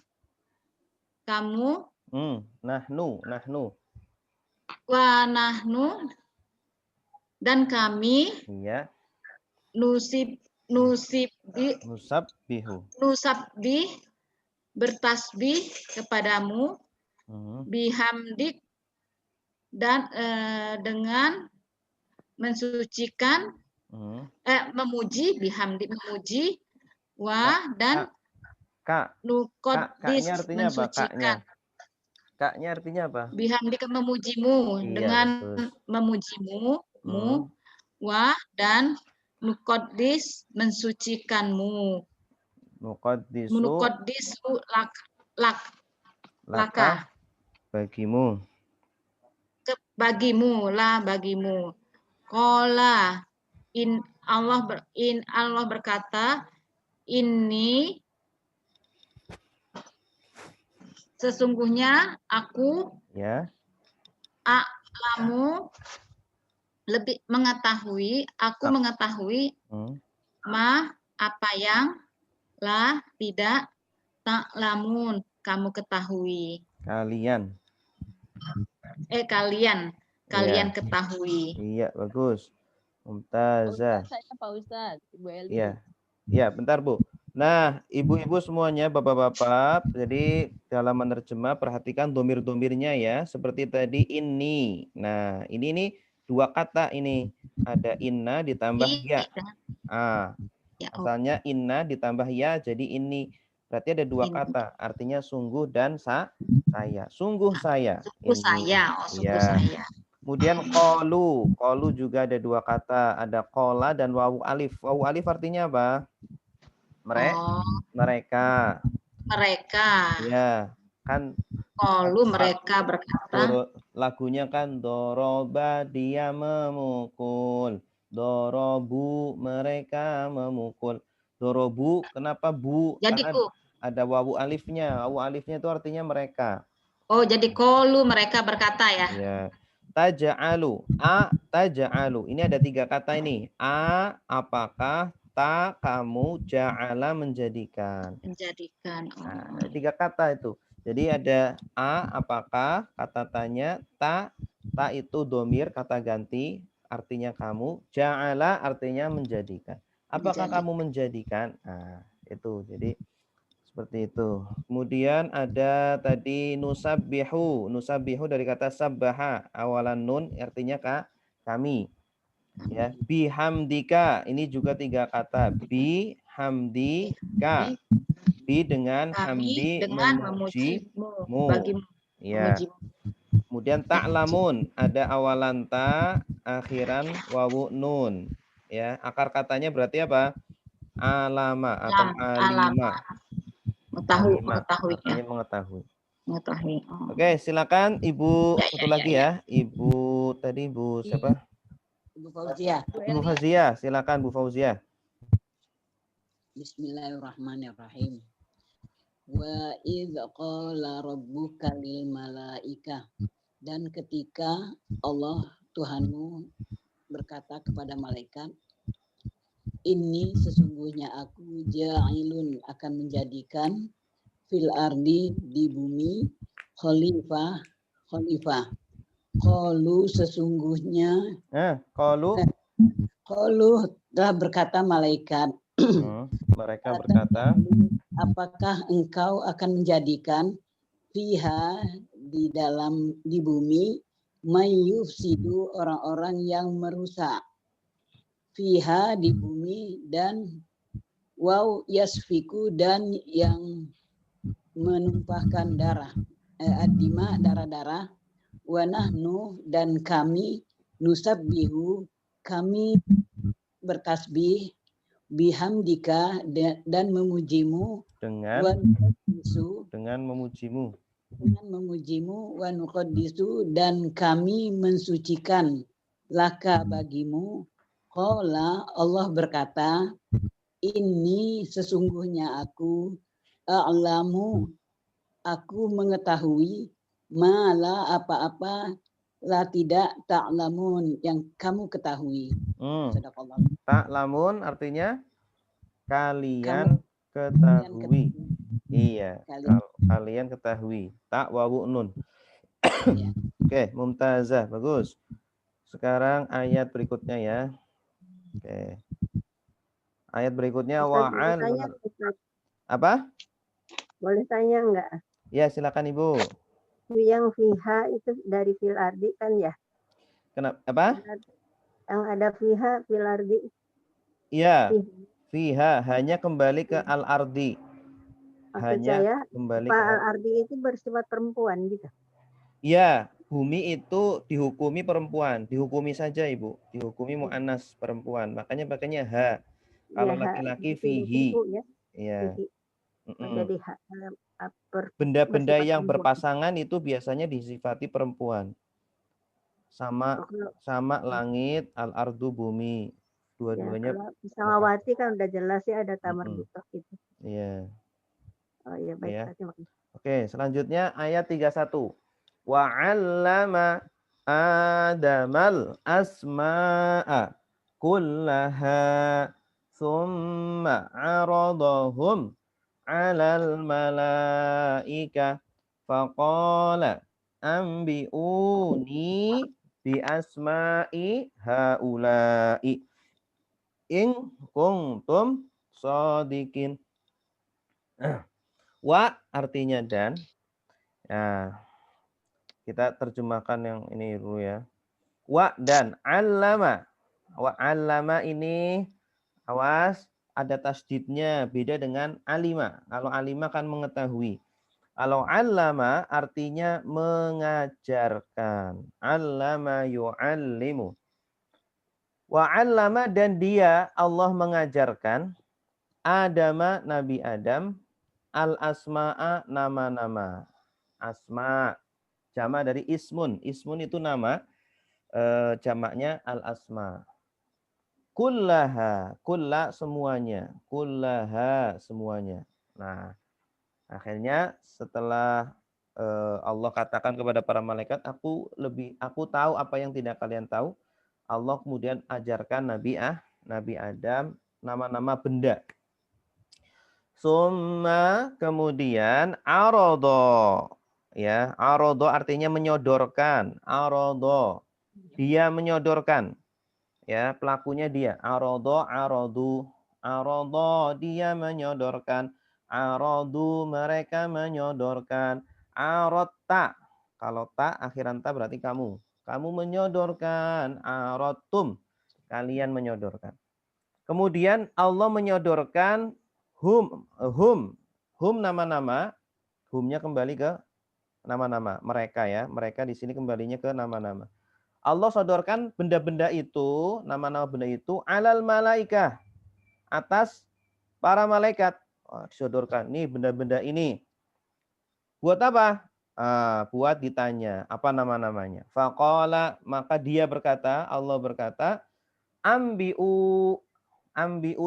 kamu nahnu wa nahnu dan kami iya nusabbi bertasbih kepadamu bihamdik dan dengan mensucikan memuji bihamdik memuji dan nuqaddis mensucikan. Kaknya artinya apa? Bihamdik memujimu dengan bagus. memujimu dan nuqaddis mensucikanmu. Nuqaddisu laka bagimu. Bagimu. Qala Allah berkata ini sesungguhnya aku a'lamu lebih mengetahui apa yang tidak ta'lamun kamu ketahui. Kalian ketahui. Iya, bagus. Mumtazah. Saya Pak Ustadz, Ibu Eli. Iya, bentar Bu. Nah, ibu-ibu semuanya, bapak-bapak, jadi dalam menerjemah perhatikan domir-domirnya ya, seperti tadi ini. Nah, ini dua kata ini. Ada inna ditambah ya. Asalnya inna ditambah ya, jadi ini. Berarti ada dua kata, artinya sungguh dan saya. Sungguh saya. Sungguh saya. Kemudian qalu juga ada dua kata, ada qala dan wawu alif. Wawu alif artinya apa? Mereka. Ya, kan qalu mereka berkata. Lagunya kan doroba dia memukul. Dorobu mereka memukul. Dorobu kenapa bu? Jadi karena ada wawu alifnya. Wawu alifnya itu artinya mereka. Oh, jadi qalu mereka berkata ya. Ya. Taja'alu. Taja'alu. Ini ada tiga kata ini. Apakah, ta kamu, ja'ala menjadikan. Nah, ada tiga kata itu. Jadi ada apakah, kata tanya, ta itu domir, kata ganti, artinya kamu, ja'ala artinya menjadikan. Apakah kamu menjadikan? Nah, itu. Jadi seperti itu. Kemudian ada tadi nusabbihu. Nusabbihu dari kata sabbaha. Awalan nun artinya kami. Ya, bihamdika. Ini juga tiga kata. Bihamdika. Bi dengan hamdi memujimu. Ya. Kemudian ta'lamun. Ada awalan ta, akhiran wawu nun. Ya, akar katanya berarti apa? Alama atau alima. Mengetahui. Oke, silakan Ibu satu lagi ya. Ibu tadi Ibu siapa? Ibu Fauzia. Ibu Fauzia, silakan Bu Fauzia. Bismillahirrahmanirrahim. Wa idz qala rabbuka lil malaikah. Dan ketika Allah Tuhanmu berkata kepada malaikat, ini sesungguhnya aku ja'ilun akan menjadikan fil ardi di bumi khalifah. Qalu sesungguhnya Qalu telah berkata malaikat, mereka berkata, apakah engkau akan menjadikan fiha di bumi mayyufsidu orang-orang yang merusak, fiha di bumi, dan yasfiku dan yang menumpahkan darah, adima darah-darah, wa nahnu dan kami nusabbihu kami bertasbih bihamdika dan memujimu dengan memujimu wa nuqaddisu dan kami mensucikan laka bagimu. Qala Allah berkata, ini sesungguhnya aku a'lamu aku mengetahui mala apa-apa la tidak ta'lamun yang kamu ketahui. Sadaqallah. Ta'lamun artinya kalian ketahui. Iya, kalian ketahui. Ta wawu nun. Oke, mumtazah, bagus. Sekarang ayat berikutnya ya. Oke. Ayat berikutnya wa'al. Apa? Boleh tanya enggak? Ya, silakan Ibu. Yang fiha itu dari fil ardi kan ya? Kenapa? Apa? Yang ada fiha fil ardi. Iya. Fiha hanya kembali ke al-ardi. Maksud Hanya saya, kembali apa ke al-ardi itu bersifat perempuan gitu? Iya, bumi itu dihukumi perempuan, dihukumi saja Ibu, dihukumi mu'annas perempuan. Makanya ha. Kalau laki-laki fihi. Ya. Iya. Jadi benda-benda yang berpasangan itu biasanya disifati perempuan. Sama langit, al-ardu bumi. Dua-duanya. Ya, Samawati kan udah jelas ya ada tamar butuh gitu. Iya. Oh iya baik. Ya. Oke, selanjutnya ayat 31. Wa 'allama Adamal asma'a kullaha thumma 'aradahum 'alal malaika faqala anbi'uni bi asma'i haula'i in kuntum shadiqin. Wa artinya dan. Nah, kita terjemahkan yang ini dulu ya. Wa dan allama. Wa allama ini awas ada tasdidnya, beda dengan alima. Kalau alima kan mengetahui. Kalau allama artinya mengajarkan. Allama yu'allimu. Wa allama dan dia Allah mengajarkan Adama Nabi Adam al-asma'a nama-nama. Asma jama dari ismun. Ismun itu nama, jamaknya al-asma. Kullaha, kulla semuanya. Kullaha semuanya. Nah, akhirnya setelah Allah katakan kepada para malaikat, aku tahu apa yang tidak kalian tahu. Allah kemudian ajarkan Nabi Adam nama-nama benda. Summa kemudian arodo. Ya, arodo artinya menyodorkan. Arodo, dia menyodorkan. Ya, pelakunya dia. Arodo, arodu. Arodo, dia menyodorkan. Arodu, mereka menyodorkan. Arotta. Kalau tak, akhiran tak berarti kamu. Kamu menyodorkan. Arotum, kalian menyodorkan. Kemudian Allah menyodorkan hum nama-nama. Humnya kembali ke nama-nama mereka ya. Mereka di sini kembalinya ke nama-nama. Allah sodorkan benda-benda itu, nama-nama benda itu alal malaikah, atas para malaikat. Disodorkan nih benda-benda ini. Buat apa? Buat ditanya apa nama-namanya. Faqala, maka dia berkata, Allah berkata, ambi'u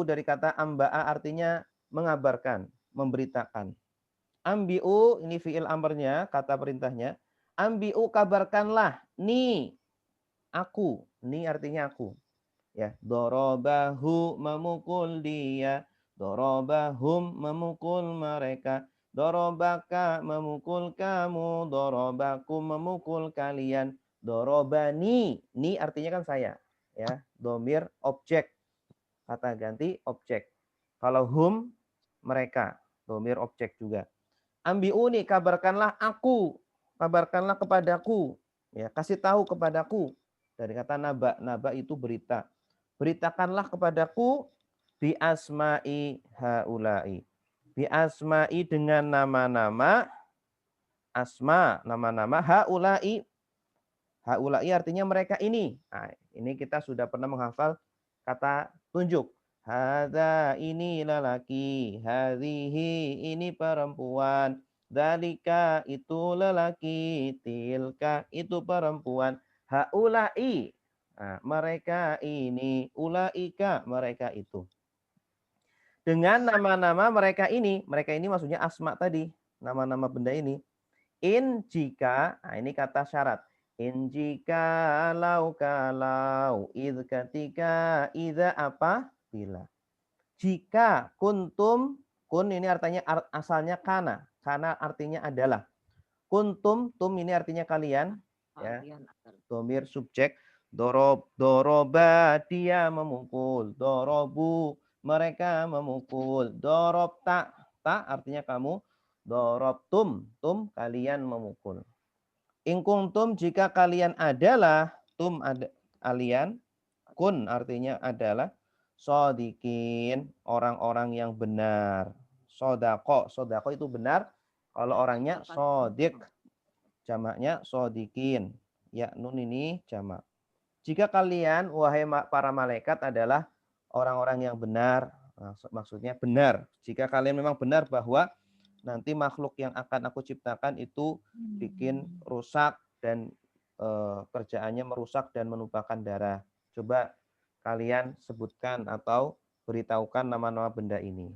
dari kata amba'a artinya mengabarkan, memberitakan. Ambi'u, ini fi'il amrnya, kata perintahnya. Ambi'u, kabarkanlah. Ni, aku. Ni artinya aku. Ya, dorobahu, memukul dia. Dorobahum, memukul mereka. Dorobaka, memukul kamu. Dorobakum, memukul kalian. Dorobani, ni artinya kan saya. Ya, domir objek. Kata ganti objek. Kalau hum, mereka. Domir objek juga. Ambiuni, kabarkanlah aku. Kabarkanlah kepadaku. Ya, kasih tahu kepadaku. Dari kata naba. Naba itu berita. Beritakanlah kepadaku bi asma'i haula'i. Bi asma'i dengan nama-nama. Asma, nama-nama. Haula'i. Haula'i artinya mereka ini. Nah, ini kita sudah pernah menghafal kata tunjuk. Hadza ini lelaki, hadhihi ini perempuan, dzalika itu lelaki, tilka itu perempuan, haula'i mereka ini, ulaika mereka itu. Dengan nama-nama mereka ini maksudnya asma tadi, nama-nama benda ini. In jika, nah ini kata syarat. In jika, kalau, id ketika, ida apa? Bila. Jika kuntum, kun ini artinya asalnya kana. Kana artinya adalah. Kuntum, tum ini artinya kalian. Ya. Domir subjek. Doroba, dia memukul. Dorobu, mereka memukul. Dorobta, ta artinya kamu. Dorobtum, tum kalian memukul. Ingkungtum jika kalian adalah, tum ada kalian, kun artinya adalah, sodikin orang-orang yang benar. Sodako, sodako itu benar. Kalau orangnya sodik, jamaknya sodikin. Ya nun ini jamak. Jika kalian wahai para malaikat adalah orang-orang yang benar, maksudnya benar. Jika kalian memang benar bahwa nanti makhluk yang akan aku ciptakan itu bikin rusak dan kerjaannya merusak dan menumpahkan darah. Coba kalian sebutkan atau beritahukan nama-nama benda ini.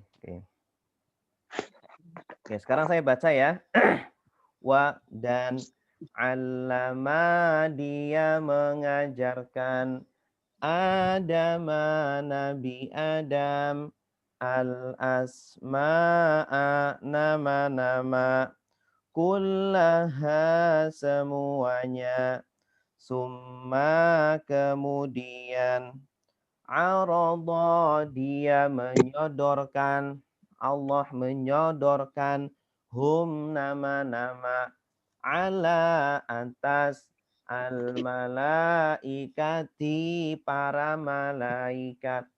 Oke, sekarang saya baca ya. Wa dan allama dia mengajarkan Adama Nabi Adam al-asma'a nama-nama kullaha semuanya summa kemudian arada dia menyodorkan Allah menyodorkan hum nama-nama ala atas al-malaikati para malaikat.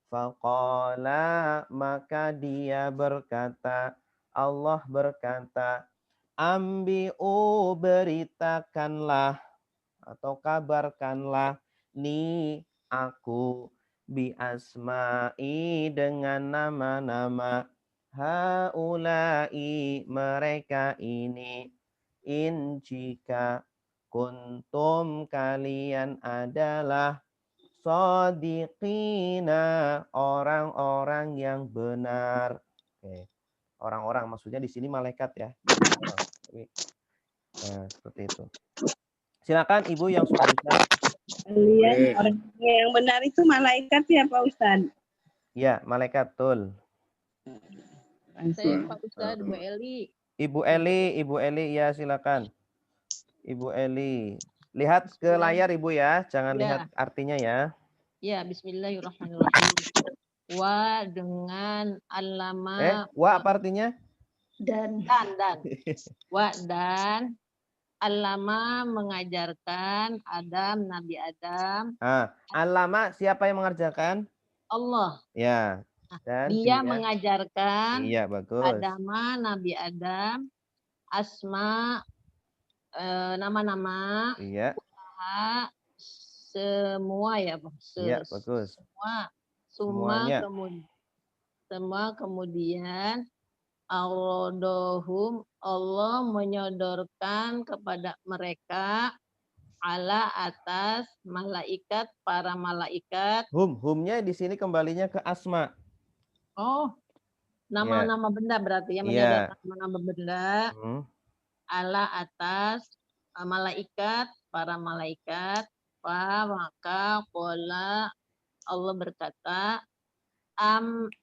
Faqala maka dia berkata, Allah berkata, ambi'u beritakanlah atau kabarkanlah ni aku bi asma'i dengan nama-nama haula'i mereka ini in jika kuntum kalian adalah shodiqina orang-orang yang benar. Oke. Orang-orang maksudnya di sini malaikat ya. Nah, seperti itu. Silakan Ibu yang sudah bisa. Kalian orang yang benar itu malaikat ya Pak Ustadz? Ya, malaikat betul. Saya Pak Ustadz, Bu Eli. Ibu Eli ya silakan. Ibu Eli. Lihat ke layar Ibu ya, jangan lihat artinya ya. Ya, bismillahirrahmanirrahim. Wa dengan allama. Wa apa artinya? Dan. Wa dan allama mengajarkan Adam, Nabi Adam. Allama siapa yang mengajarkan? Allah. Ya. Dan dia mengajarkan bagus. Adama, Nabi Adam, asma, nama-nama, semua ya, bagus. Semua kemudian Allah menyodorkan kepada mereka ala atas malaikat para malaikat. Humnya di sini kembalinya ke asma. Oh. Nama-nama benda berarti ya, Iya. menyodorkan nama-nama benda ala atas malaikat, para malaikat, maka qala Allah berkata,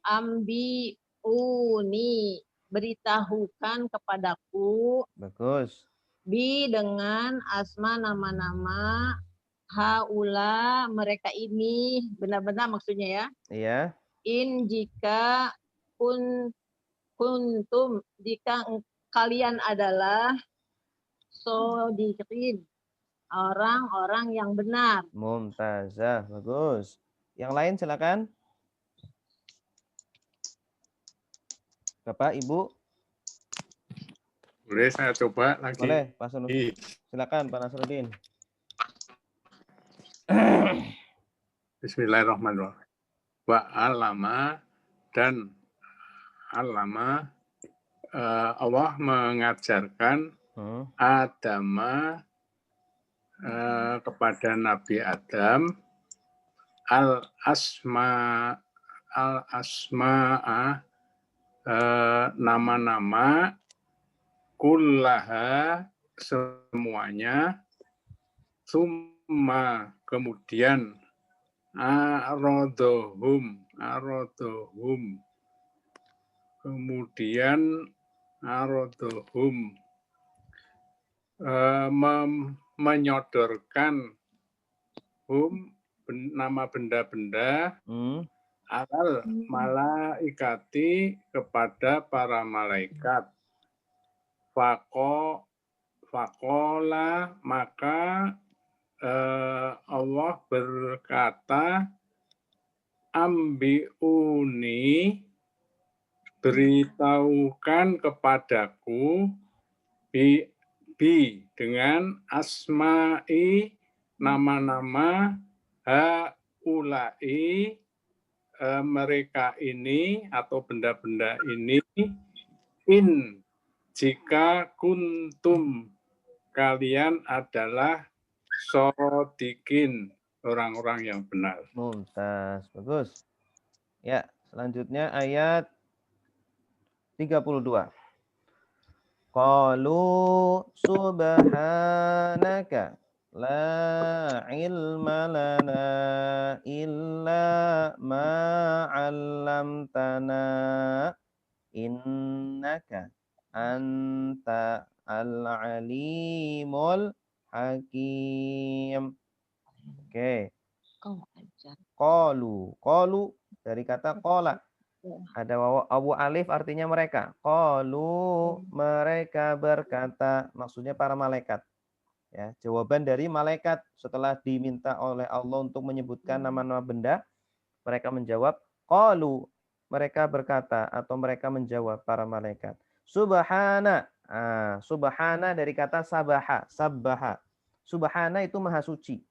ambi uni, beritahukan kepadaku Bagus. bi dengan asma nama-nama haula mereka ini, benar-benar maksudnya ya. Iya. In jika kuntum, jika kalian adalah sodiqin, orang-orang yang benar. Mumtazah, bagus. Yang lain silakan. Bapak, Ibu. Boleh saya coba lagi. Boleh, Pak Nasruddin. Silakan Pak Nasruddin. Bismillahirrahmanirrahim. Wa alama dan alama Allah mengajarkan Adama kepada Nabi Adam al-asma'a nama-nama kullaha semuanya, summa kemudian arodohum kemudian arodohum menyodorkan nama benda-benda alal malaikati kepada para malaikat. Fakola maka Allah berkata, ambiuni, beritahukan kepadaku bi dengan asma'i nama-nama haulai mereka ini atau benda-benda ini, in jika kuntum kalian adalah shodiqin, orang-orang yang benar. Mumtaz, bagus. Ya, selanjutnya ayat 32. Qalu subhanaka la ilma lana illa ma 'allamtana innaka anta al-alimul hakim. Oke. Qalu dari kata qala. Ada wawu alif artinya mereka. Qalu mereka berkata, maksudnya para malaikat. Ya, jawaban dari malaikat setelah diminta oleh Allah untuk menyebutkan nama-nama benda, mereka menjawab qalu, mereka berkata atau mereka menjawab para malaikat. Subhana. Subhana dari kata sabaha, sabbaha. Subhana itu maha suci.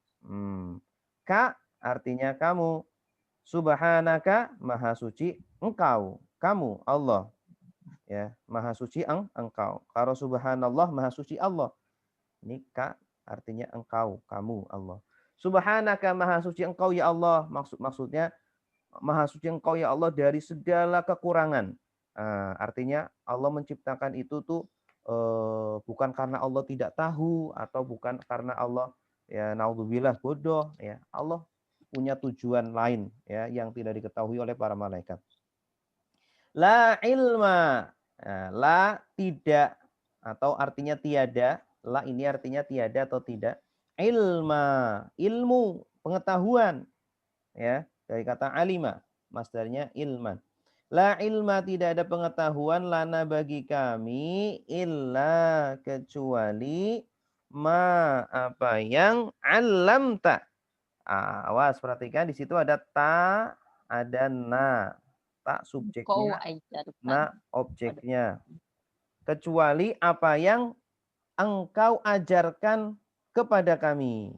Ka artinya kamu. Subhanaka maha suci engkau, kamu Allah. Ya, maha suci engkau. Kalau subhanallah maha suci Allah. Ini ka artinya engkau, kamu Allah. Subhanaka maha suci engkau ya Allah. Maksudnya maha suci engkau ya Allah dari segala kekurangan. Artinya Allah menciptakan itu tuh bukan karena Allah tidak tahu atau bukan karena Allah ya naudzubillah bodoh ya. Allah punya tujuan lain ya yang tidak diketahui oleh para malaikat. La ilma. La tidak atau artinya tiada. La ini artinya tiada atau tidak. Ilma, ilmu, pengetahuan. Ya, dari kata alima, masdarnya ilman. La ilma, tidak ada pengetahuan lana bagi kami illa kecuali ma apa yang alamta. Awas perhatikan di situ ada ta, ada na. Ta subjeknya, na objeknya. Kecuali apa yang engkau ajarkan kepada kami.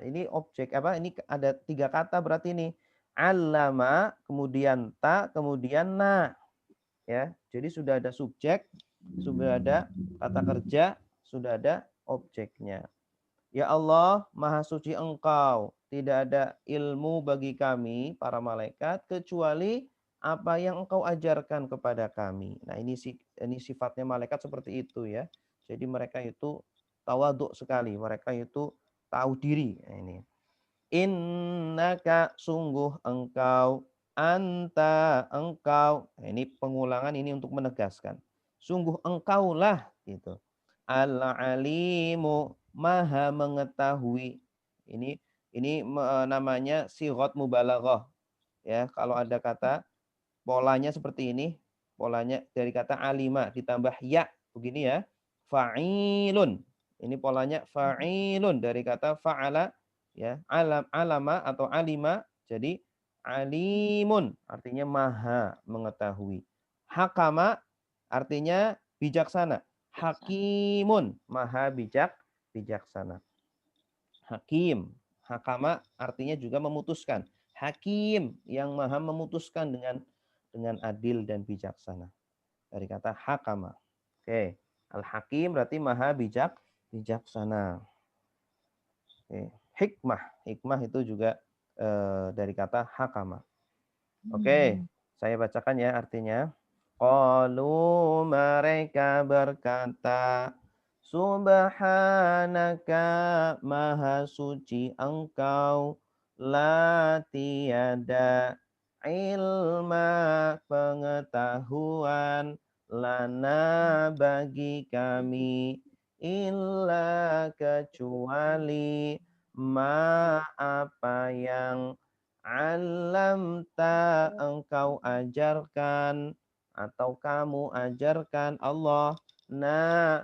Ini objek apa? Ini ada 3 kata berarti ini. Allama, kemudian ta, kemudian na. Ya, jadi sudah ada subjek, sudah ada kata kerja, sudah ada objeknya. Ya Allah, maha suci engkau. Tidak ada ilmu bagi kami, para malaikat, kecuali apa yang engkau ajarkan kepada kami. Nah, ini sifatnya malaikat seperti itu ya. Jadi mereka itu tawaduk sekali, mereka itu tahu diri. Nah, ini. Innaka sungguh engkau, anta engkau. Nah, ini pengulangan ini untuk menegaskan. Sungguh engkaulah gitu. Al-alimu, maha mengetahui. Ini namanya sighat mubalaghah. Ya, kalau ada kata polanya seperti ini, polanya dari kata alima ditambah ya, begini ya. Fa'ilun. Ini polanya fa'ilun dari kata fa'ala ya, alama atau alima jadi alimun artinya maha mengetahui. Hakama artinya bijaksana. Hakimun maha bijaksana. Hakim, hakama artinya juga memutuskan. Hakim yang maha memutuskan dengan adil dan bijaksana. Dari kata hakama. Oke. Al-Hakim berarti maha bijaksana. Oke. Hikmah. Hikmah itu juga dari kata hakama. Oke. Saya bacakan ya artinya. Qalu mereka berkata, Subhanaka maha suci engkau, la tiada ilma pengetahuan, lana bagi kami, illa kecuali ma apa yang alamta engkau ajarkan atau kamu ajarkan Allah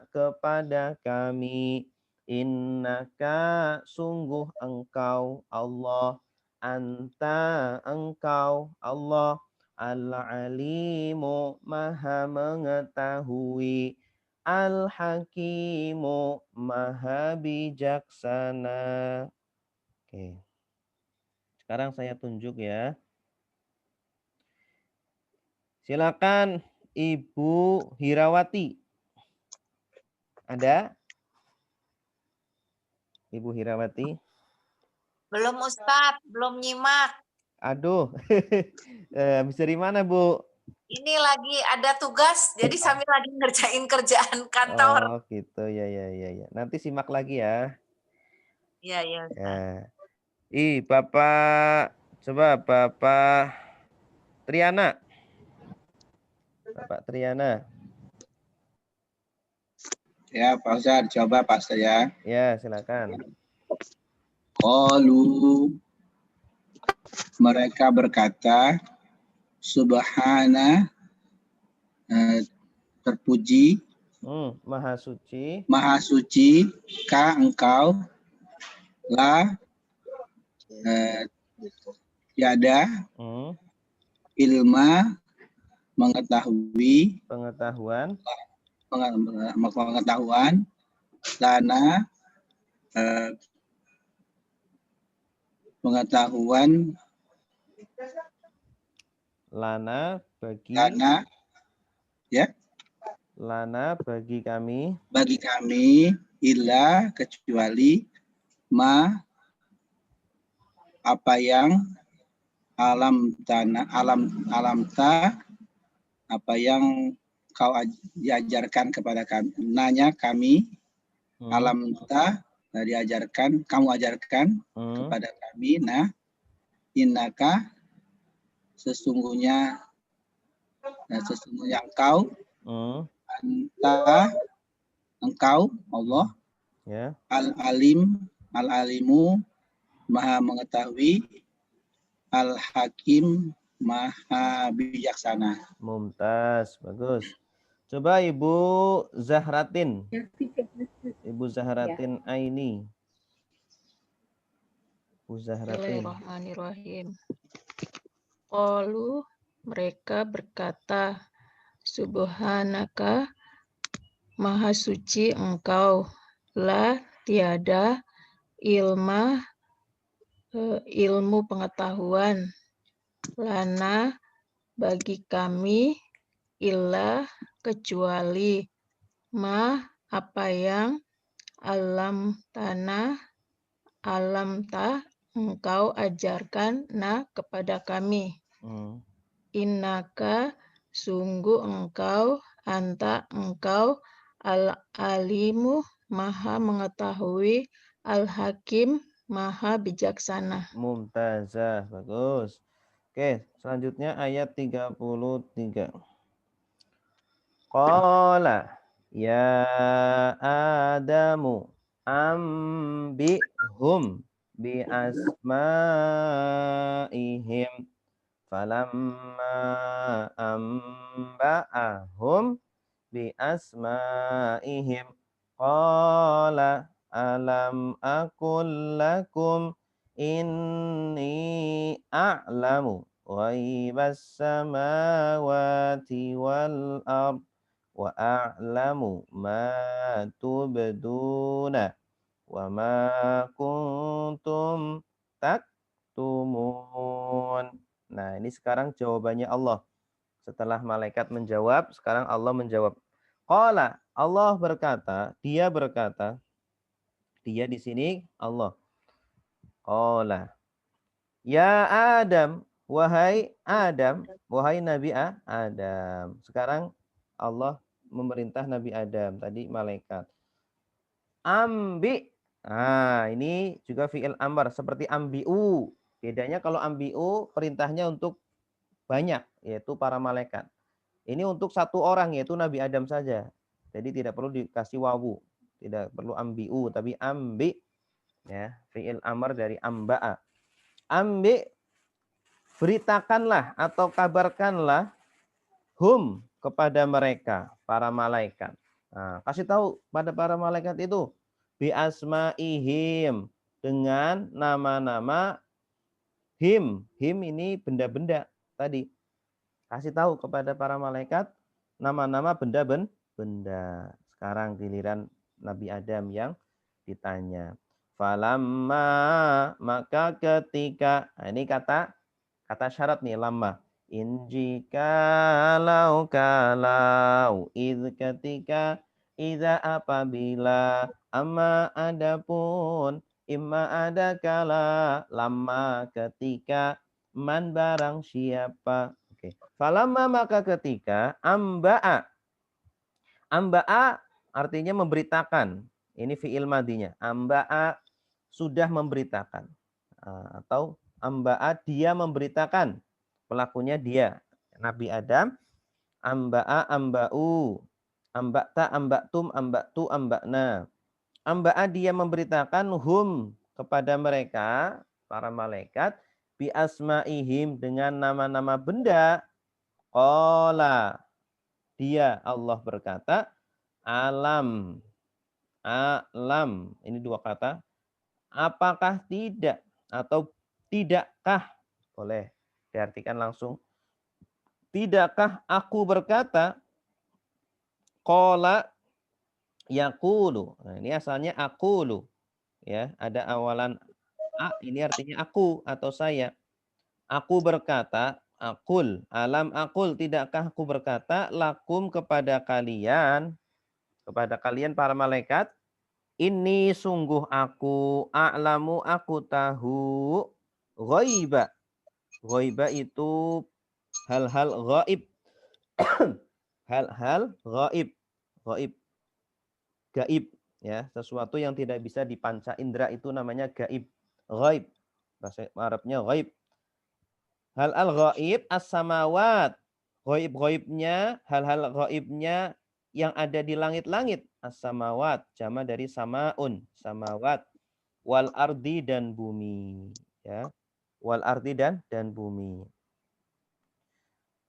kepada kami. Innaka sungguh engkau Allah, anta engkau Allah, al-alimu maha mengetahui, al-hakimu maha bijaksana. Oke. Sekarang saya tunjuk ya. Silakan Ibu Hirawati. Ada? Ibu Hirawati? Belum Ustadz, belum nyimak. Aduh, habis dari mana Bu? Ini lagi ada tugas, jadi sambil lagi ngerjain kerjaan kantor. Oh gitu, ya. Nanti simak lagi ya. Iya Ustadz. Bapak, coba Bapak Triana. Bapak Triana. Ya, Pak Ustadz, coba Pak Ustadz ya. Ya, silakan. Qalu mereka berkata, Subhana terpuji, maha suci, ka engkau, la tiada, ilma pengetahuan, lana pengetahuan, lana bagi kami, illa kecuali ma apa yang alam apa yang kau diajarkan kepada kami, alam ta diajarkan, kamu ajarkan kepada kami, innaka sesungguhnya engkau, anta engkau Allah, ya. Al-alimu maha mengetahui, al-hakim maha bijaksana. Mumtaz, bagus. Coba Ibu Zahratin. Ibu Zahratin Aini. Ibu Zahratin. Bismillahirrahmanirrahim. Qalu mereka berkata, Subhanaka maha suci engkau, la tiada ilmu pengetahuan, lana bagi kami, illa kecuali ma apa yang alam ta engkau ajarkan kepada kami. innaka sungguh engkau engkau al-alimu maha mengetahui, al-hakim maha bijaksana. Mumtazah, bagus. Oke, selanjutnya ayat 33. Qala ya Adamu ambihum bi asma'ihim falamma amba'ahum bi asma'ihim qala alam aqul lakum inni a'lamu ghaibas samawati wal ard wa a'lamu ma tubduna wa ma kuntum taktumun. Nah, ini sekarang jawabannya Allah. Setelah malaikat menjawab, sekarang Allah menjawab. Qala, Allah berkata, dia di sini Allah. Qala, ya Adam, wahai Adam, wahai Nabi Adam. Sekarang Allah memerintah Nabi Adam, tadi malaikat. Ambi. Nah, ini juga fi'il amr seperti ambi'u. Bedanya kalau ambi'u perintahnya untuk banyak, yaitu para malaikat. Ini untuk satu orang, yaitu Nabi Adam saja. Jadi tidak perlu dikasih wawu. Tidak perlu ambi'u, tapi ambi. Ya, fi'il amr dari amba'a. Ambi, beritakanlah atau kabarkanlah hum kepada mereka, para malaikat. Nah, kasih tahu pada para malaikat itu bi asma'ihim, dengan nama-nama him. Him ini benda-benda tadi. Kasih tahu kepada para malaikat nama-nama benda-benda. Sekarang giliran Nabi Adam yang ditanya. Falamma, maka ketika, nah ini kata syarat nih, lama. Kalau ketika, idza apabila, amma adapun, imma ada kala, lama ketika, man barang siapa. Oke. Falamma maka ketika, amba'a artinya memberitakan. Ini fi'il madinya. Amba'a sudah memberitakan. Atau amba'a dia memberitakan. Pelakunya dia, Nabi Adam. Amba'a amba'u, amba'ta amba'tum amba'tu amba'na. Amba'a dia memberitakan hum kepada mereka, para malaikat, bi asma'ihim dengan nama-nama benda. Qala, dia Allah berkata, alam. Ini dua kata. Apakah tidak atau tidakkah? Boleh diartikan langsung. Tidakkah aku berkata? Qala yaqulu. Nah, ini asalnya aqulu. Ya, ada awalan a, ini artinya aku atau saya. Aku berkata, aqul, alam aqul, tidakkah aku berkata lakum kepada kalian para malaikat, ini sungguh aku a'lamu, aku tahu ghaiba. Ghaiba itu hal-hal ghaib. Hal-hal ghaib. Ghaib. Gaib, ya, sesuatu yang tidak bisa dipanca indera itu namanya gaib. Ghaib. Bahasa Arabnya ghaib. Hal-hal ghaib as-samawat. Ghaib-ghaibnya, hal-hal ghaibnya yang ada di langit-langit. As-samawat, jama dari samaun, samawat. Wal ardi dan bumi, ya. Wal ardi dan bumi.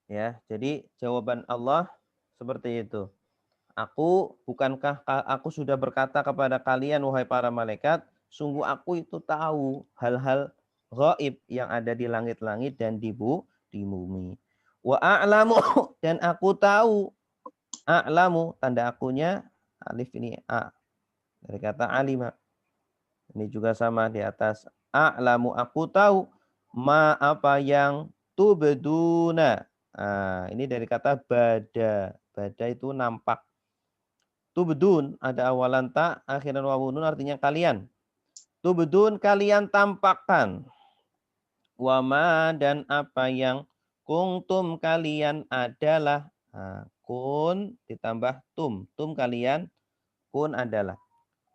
Ya, jadi jawaban Allah seperti itu. Bukankah aku sudah berkata kepada kalian wahai para malaikat, sungguh aku itu tahu hal-hal ghaib yang ada di langit-langit dan di bumi. Wa a'lamu, dan aku tahu. A'lamu, tanda akunya alif ini a. Dari kata alima. Ini juga sama di atas. A'lamu, aku tahu. Ma apa yang tubduna. Nah, ini dari kata bada. Bada itu nampak. Tubdun ada awalan ta, akhiran wawunun artinya kalian. Tubdun kalian tampakkan. Wama dan apa yang Kuntum kalian adalah. Nah, kun ditambah tum. Tum kalian, kun adalah.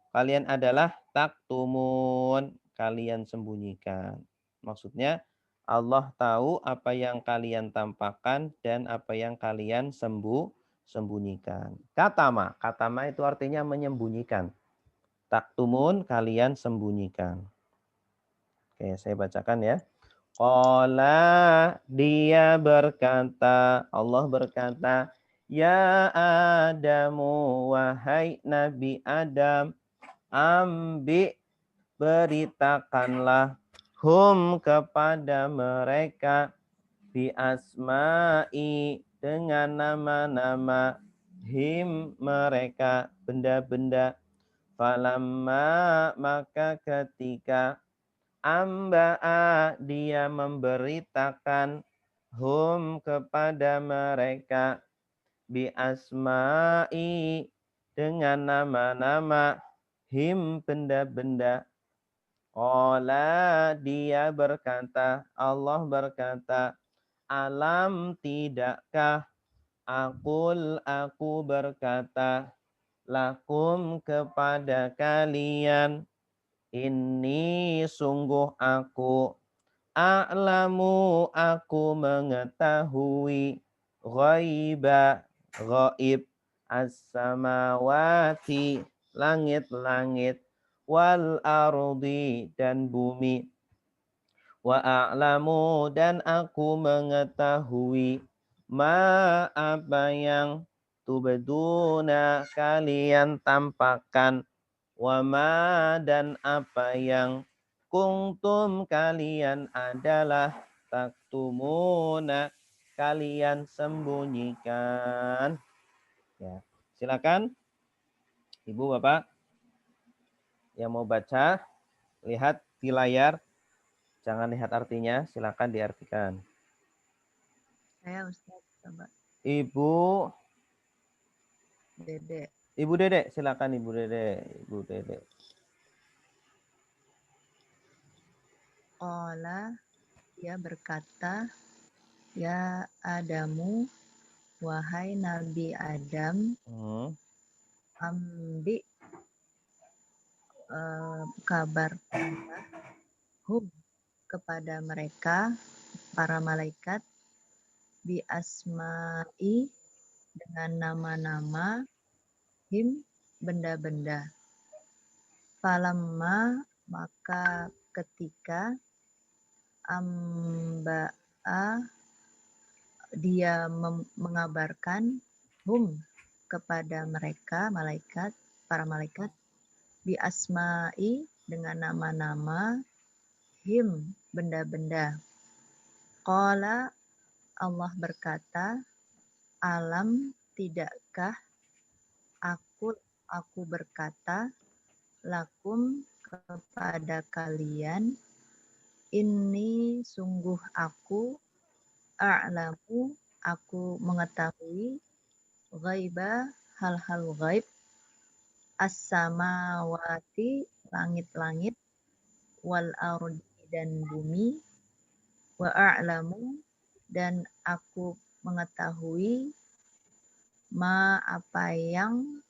Kalian adalah taktumun. Kalian sembunyikan. Maksudnya Allah tahu apa yang kalian tampakkan dan apa yang kalian sembunyikan. Katama. Katama itu artinya menyembunyikan. Taktumun kalian sembunyikan. Oke, saya bacakan ya. Qala dia berkata, Allah berkata, ya Adamu wahai Nabi Adam, ambi beritakanlah hum kepada mereka bi asma'i dengan nama-nama him mereka benda-benda. Falamma maka ketika amba'a dia memberitakan hum kepada mereka bi asma'i dengan nama-nama him benda-benda. Qala dia berkata, Allah berkata, alam tidakkah aku berkata lakum kepada kalian, ini sungguh aku a'lamu aku mengetahui ghaiba ghaib as-samawati langit-langit wal ardi dan bumi wa a'lamu dan aku mengetahui ma apa yang tubduna kalian tampakkan wa ma dan apa yang kuntum kalian adalah taktumuna kalian sembunyikan. Ya, silakan Ibu Bapak yang mau baca, lihat di layar, jangan lihat artinya, silakan diartikan. Saya Ustaz, coba. Ibu Dede. Ibu Dede, silakan Ibu Dede. Ibu Dede. Qala dia berkata, ya Adamu wahai Nabi Adam, ambi kabarkanlah hum kepada mereka para malaikat bi asma'i dengan nama-nama him benda-benda. Falamma maka ketika amba'a dia mengabarkan hum kepada mereka malaikat para malaikat bi asma'i dengan nama-nama him benda-benda. Qala Allah berkata, alam tidakkah aku berkata lakum kepada kalian, ini sungguh aku a'lamu aku mengetahui ghaiba hal-hal ghaib as-samawati langit-langit wal ardi dan bumi wa a'lamu dan aku mengetahui ma apa yang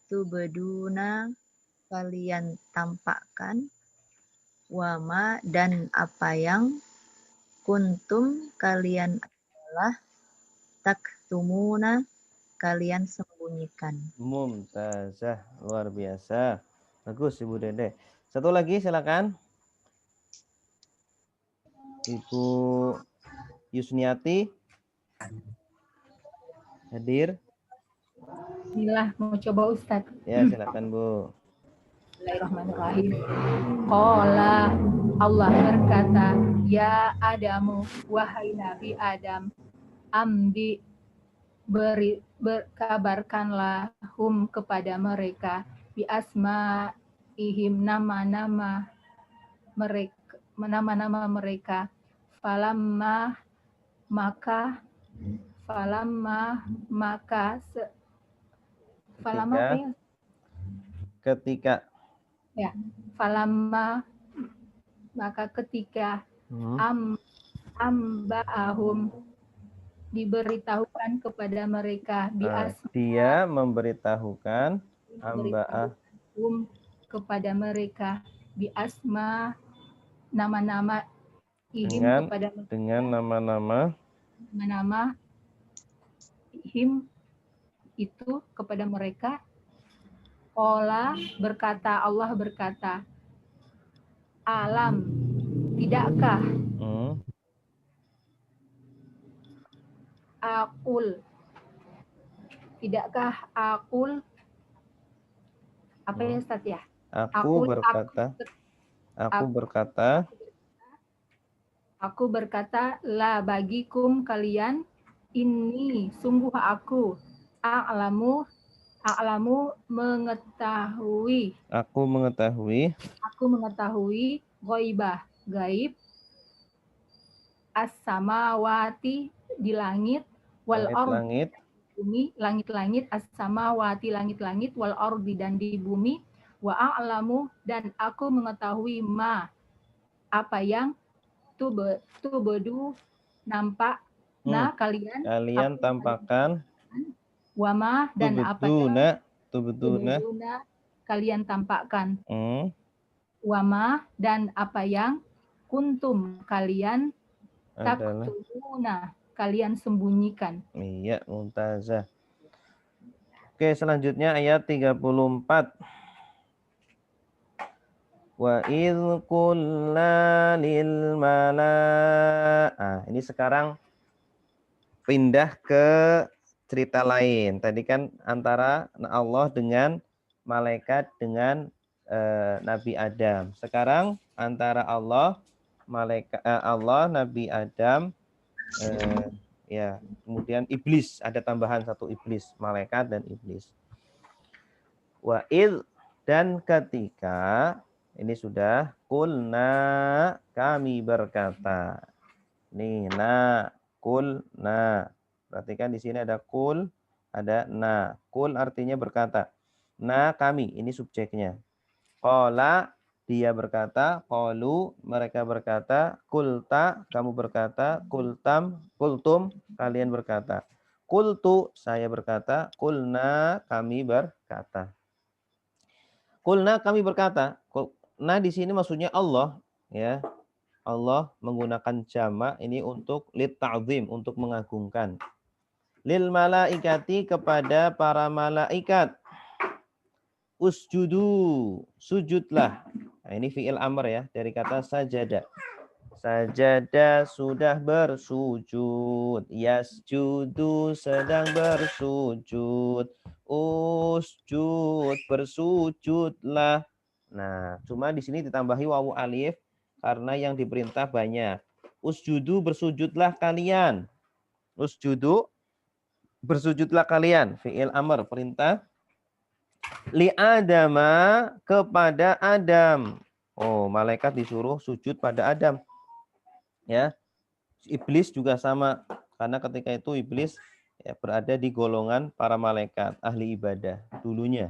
tubduna kalian tampakkan wa ma dan apa yang kuntum kalian adalah taktumuna kalian sembunyikan. Mumtazah, luar biasa. Bagus Ibu Dede. Satu lagi silakan. Ibu Yusniati. Hadir. Bismillah, mau coba Ustaz. Ya, silakan Bu. Bismillahirrahmanirrahim. Qala Allah berkata, ya Adamu, wahai Nabi Adam, ambi berkabarkanlah hum kepada mereka bi asma'ihim nama-nama mereka falamma maka ketika ya falamma maka ketika amba'ahum diberitahukan kepada mereka dia memberitahukan hamba kepada mereka biasma nama-nama ihim kepada dengan nama-nama ihim itu kepada mereka. Qala berkata, Allah berkata, alam tidakkah akul apa ya Ustaz ya? Aku berkata la bagikum kalian ini sungguh aku a'lamu mengetahui ghaibah gaib as-samawati di langit wal ardi bumi langit-langit as-samawati langit-langit wal ardi dan di bumi wa a'lamu dan aku mengetahui apa yang tubedu nampak kalian tampakkan wama dan apa yang tubeduna kalian tampakkan wama dan apa yang kuntum kalian taktubuna kalian sembunyikan. Iya, mumtazah. Oke, selanjutnya ayat 34. Wa idh qulna lil ini sekarang pindah ke cerita lain. Tadi kan antara Allah dengan malaikat dengan Nabi Adam. Sekarang antara Allah, Nabi Adam, kemudian iblis, ada tambahan satu iblis, malaikat dan iblis. Wa idh dan ketika ini sudah kulna kami berkata. Nih kulna. Perhatikan di sini ada kul, ada na. Kul artinya berkata. Na kami, ini subjeknya. Qala dia berkata, qalu mereka berkata, kulta kamu berkata, kultum kalian berkata. Kultu saya berkata, kulna kami berkata. Kulna kami berkata. Nah di sini maksudnya Allah, ya. Allah menggunakan jamak ini untuk lit ta'zim, untuk mengagungkan. Lil malaikati kepada para malaikat. Usjudu, sujudlah. Nah, ini fi'il amr ya, dari kata sajada. Sajada sudah bersujud. Yasjudu sedang bersujud. Usjud bersujudlah. Nah, cuma di sini ditambahi wawu alif karena yang diperintah banyak. Usjudu bersujudlah kalian. Usjudu bersujudlah kalian. Fi'il amr perintah. Li Adama kepada Adam. Oh, malaikat disuruh sujud pada Adam. Ya. Iblis juga sama karena ketika itu iblis ya, berada di golongan para malaikat ahli ibadah dulunya.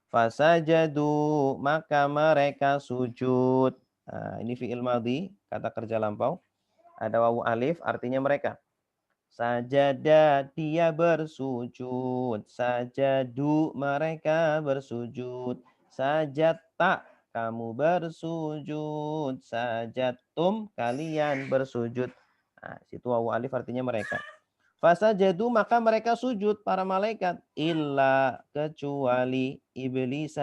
Fasajadu maka mereka sujud. Nah, ini fi'il madhi, kata kerja lampau. Ada wawu alif artinya mereka. Sajada dia bersujud. Sajadu mereka bersujud. Sajata kamu bersujud. Sajatum kalian bersujud. Nah, situ wawu alif artinya mereka. Fasajadu maka mereka sujud para malaikat. Illa kecuali iblis.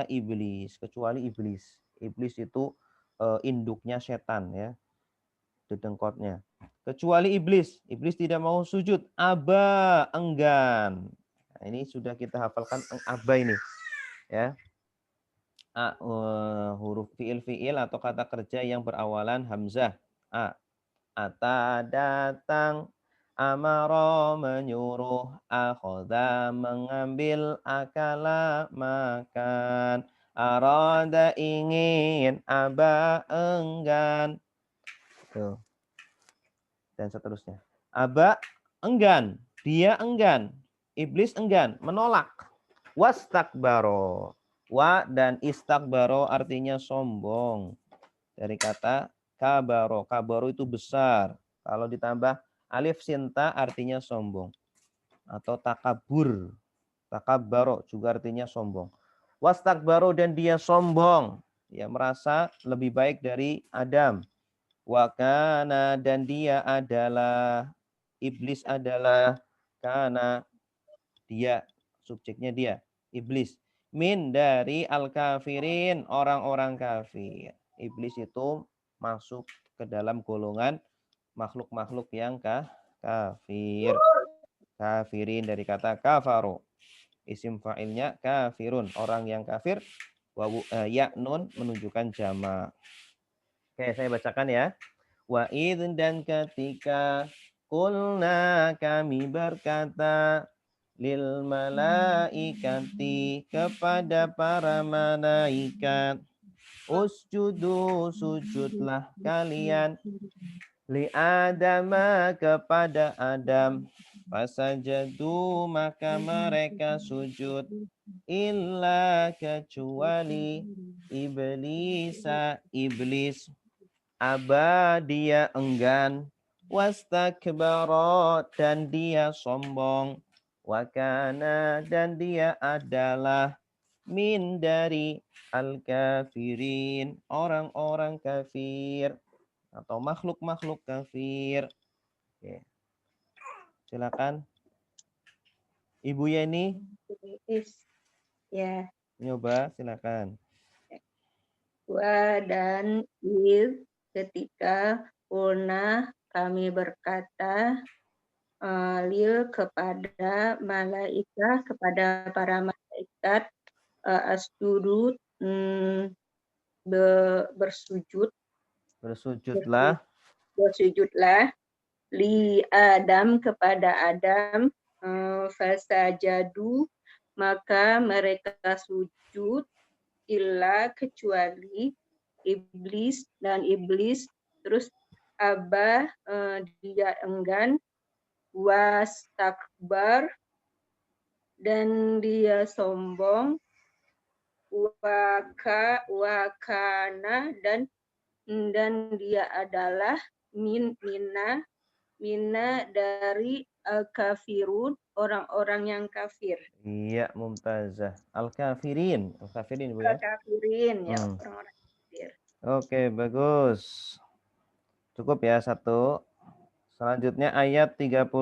Kecuali iblis. Iblis itu induknya setan ya. Dedengkotnya. Kecuali iblis. Iblis tidak mau sujud. Aba, enggan. Nah, ini sudah kita hafalkan aba ini. Ya. Huruf fiil atau kata kerja yang berawalan hamzah. Ata datang. Amaro menyuruh. Akhoda mengambil. Akala makan. Arada ingin. Aba enggan. Tuh. Dan seterusnya. Aba enggan, dia enggan, iblis enggan, menolak. Wastakbaro. Wa dan istakbaro artinya sombong. Dari kata kabaro. Kabaro itu besar. Kalau ditambah Alif sinta artinya sombong atau takabur. Takabbaro juga artinya sombong. Wastakbaro dan dia sombong, ya merasa lebih baik dari Adam. Wakana dan dia adalah, iblis adalah, kana dia, subjeknya dia, iblis. Min dari al-kafirin, orang-orang kafir. Iblis itu masuk ke dalam golongan makhluk-makhluk yang kafir. Kafirin dari kata kafaru. Isim fa'ilnya kafirun, orang yang kafir. Ya nun menunjukkan jama. Oke, saya bacakan ya. Wa idh dan ketika kulna kami berkata lil malaikati kepada para malaikat usjudu sujudlah kalian li Adama kepada Adam fasajadu maka mereka sujud illa kecuali iblisa iblis aba dia enggan wastakbara dan dia sombong wakana dan dia adalah min dari al-kafirin orang-orang kafir atau makhluk-makhluk kafir. Oke. Silakan Ibu Yeni. Ya. Nyoba silakan. Wa dan iz ketika kulna kami berkata lil kepada malaikat kepada para malaikat asjudu bersujudlah li Adam kepada Adam fasajadu maka mereka sujud illa kecuali iblis dan iblis terus abah dia enggan wastakbar dan dia sombong wakana dan dia adalah mina dari al-kafirun orang-orang yang kafir. Iya, mumtazah. Al-kafirin. Al-kafirin, Bu ya? Al-kafirin, ya, orang-orang kafir. Oke, bagus. Cukup ya satu. Selanjutnya ayat 35.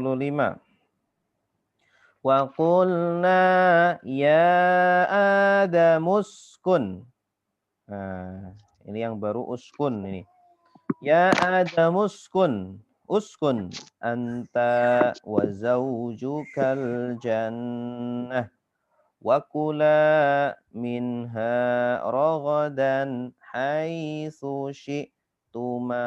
Wa qulna ya Adamuskun. Nah, ini yang baru uskun ini. Ya Adamuskun. Uskun anta wa zawjukal jannah wa kula minha ragadan haitsu syi'tuma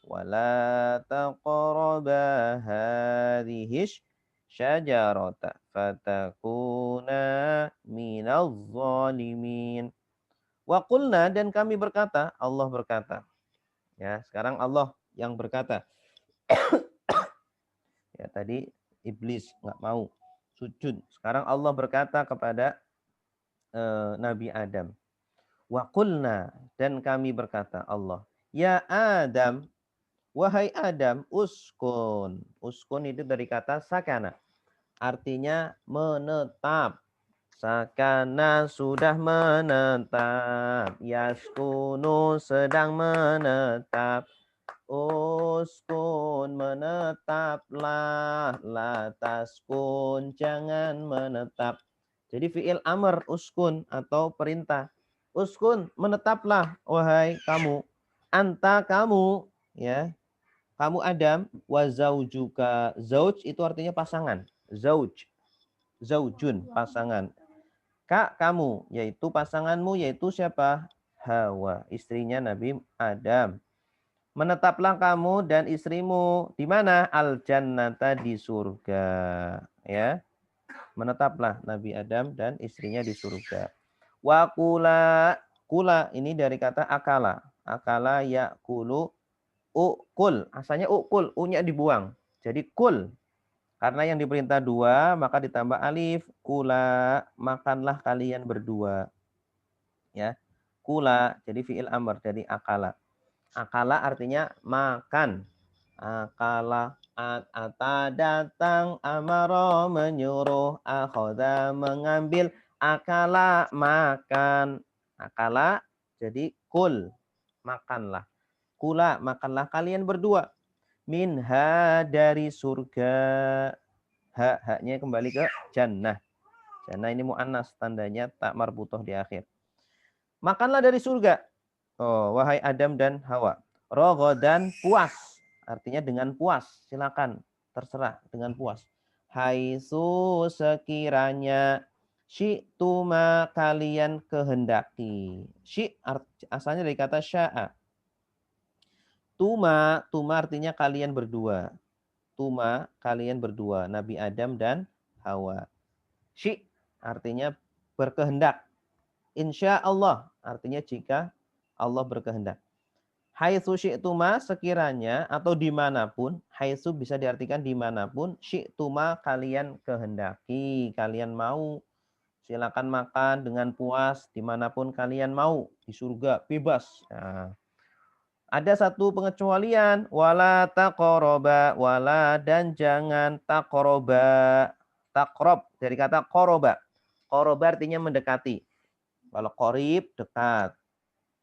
wa la taqraba hadhihi syajarata fatakuna minaz zalimin. Wa qulna dan kami berkata, Allah berkata. Ya, sekarang Allah yang berkata. Ya, tadi iblis nggak mau sujud. Sekarang Allah berkata kepada Nabi Adam. Wa qulna dan kami berkata Allah, ya Adam, wahai Adam, uskun. Uskun itu dari kata sakana. Artinya menetap. Sakana sudah menetap. Yaskunu sedang menetap. Uskun menetaplah, la taskun jangan menetap. Jadi fi'il amr uskun atau perintah. Uskun menetaplah wahai kamu. Anta kamu ya. Kamu Adam wa zaujuka. Zauj itu artinya pasangan. Zauj. Zaujun pasangan. Kak kamu yaitu pasanganmu yaitu siapa? Hawa, istrinya Nabi Adam. Menetaplah kamu dan istrimu di mana? Al-jannata di surga, ya. Menetaplah Nabi Adam dan istrinya di surga. Wa kula ini dari kata akala. Akala yakulu ukul. Asalnya ukul, u-nya dibuang. Jadi kul. Karena yang diperintah dua, maka ditambah alif. Kula, makanlah kalian berdua. Ya. Kula, jadi fi'il amr dari akala. Akala artinya makan Akala, ata datang, amaro menyuruh, akhoda mengambil, akala makan. Akala jadi kul, makanlah. Kula, makanlah kalian berdua. Minha dari surga. Haknya kembali ke jannah. Jannah ini mu'annas, tandanya tak marbutoh di akhir. Makanlah dari surga. Oh, wahai Adam dan Hawa. Rogodan puas. Artinya dengan puas. Silakan. Terserah dengan puas. Haitsu sekiranya syi'tuma kalian kehendaki. Asalnya dari kata sya'a. Tuma artinya kalian berdua. Tuma kalian berdua. Nabi Adam dan Hawa. Artinya berkehendak. Insya Allah artinya jika Allah berkehendak. Haitsu syi'tuma sekiranya atau dimanapun. Haitsu bisa diartikan dimanapun. Syi'tuma kalian kehendaki. Kalian mau. Silakan makan dengan puas dimanapun kalian mau. Di surga bebas. Nah, ada satu pengecualian. Wala taqoroba. Wala dan jangan taqoroba. Taqrob dari kata koroba. Koroba artinya mendekati. Kalau korib dekat.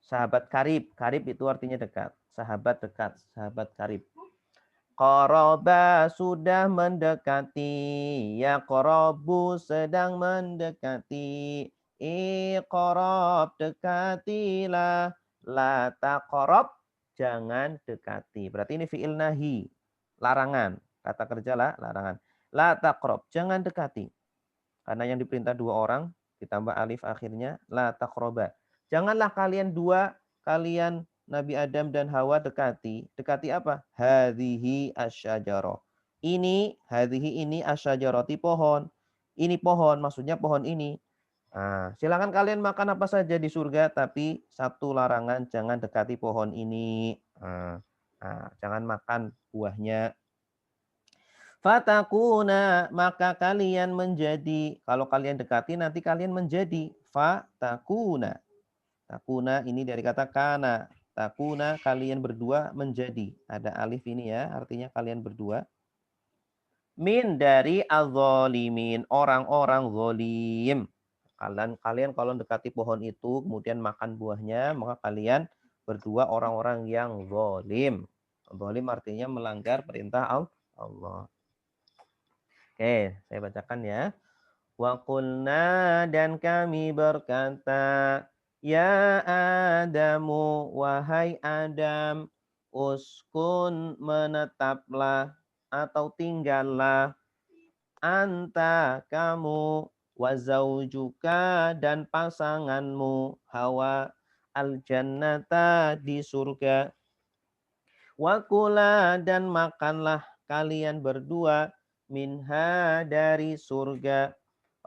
Sahabat karib. Karib itu artinya dekat. Sahabat dekat. Sahabat karib. Koroba sudah mendekati. Ya korobu sedang mendekati. Korob dekatilah. La taqorob jangan dekati. Berarti ini fi'il nahi. Larangan. Kata kerja lah larangan. La taqrob jangan dekati. Karena yang diperintah dua orang. Ditambah alif akhirnya. La taqroba. Janganlah kalian dua. Kalian Nabi Adam dan Hawa dekati. Dekati apa? Hadhihi asyajarah. Hadhihi ini asyajarati pohon. Ini pohon. Maksudnya pohon ini. Nah, silakan kalian makan apa saja di surga. Tapi satu larangan. Jangan dekati pohon ini. Jangan makan buahnya. Fatakuna, maka kalian menjadi. Kalau kalian dekati nanti kalian menjadi. Fatakuna. Takuna ini dari kata kana. Takuna kalian berdua menjadi. Ada alif ini ya, artinya kalian berdua. Min dari az-zalimin, orang-orang zalim. Kalian kalau dekati pohon itu kemudian makan buahnya, maka kalian berdua orang-orang yang zalim. Zalim artinya melanggar perintah Allah. Oke, saya bacakan ya. Wa qulna dan kami berkata, ya Adamu, wahai Adam, uskun menetaplah atau tinggallah anta kamu wa zaujuka dan pasanganmu Hawa al-jannata di surga. Wa kula dan makanlah kalian berdua minha dari surga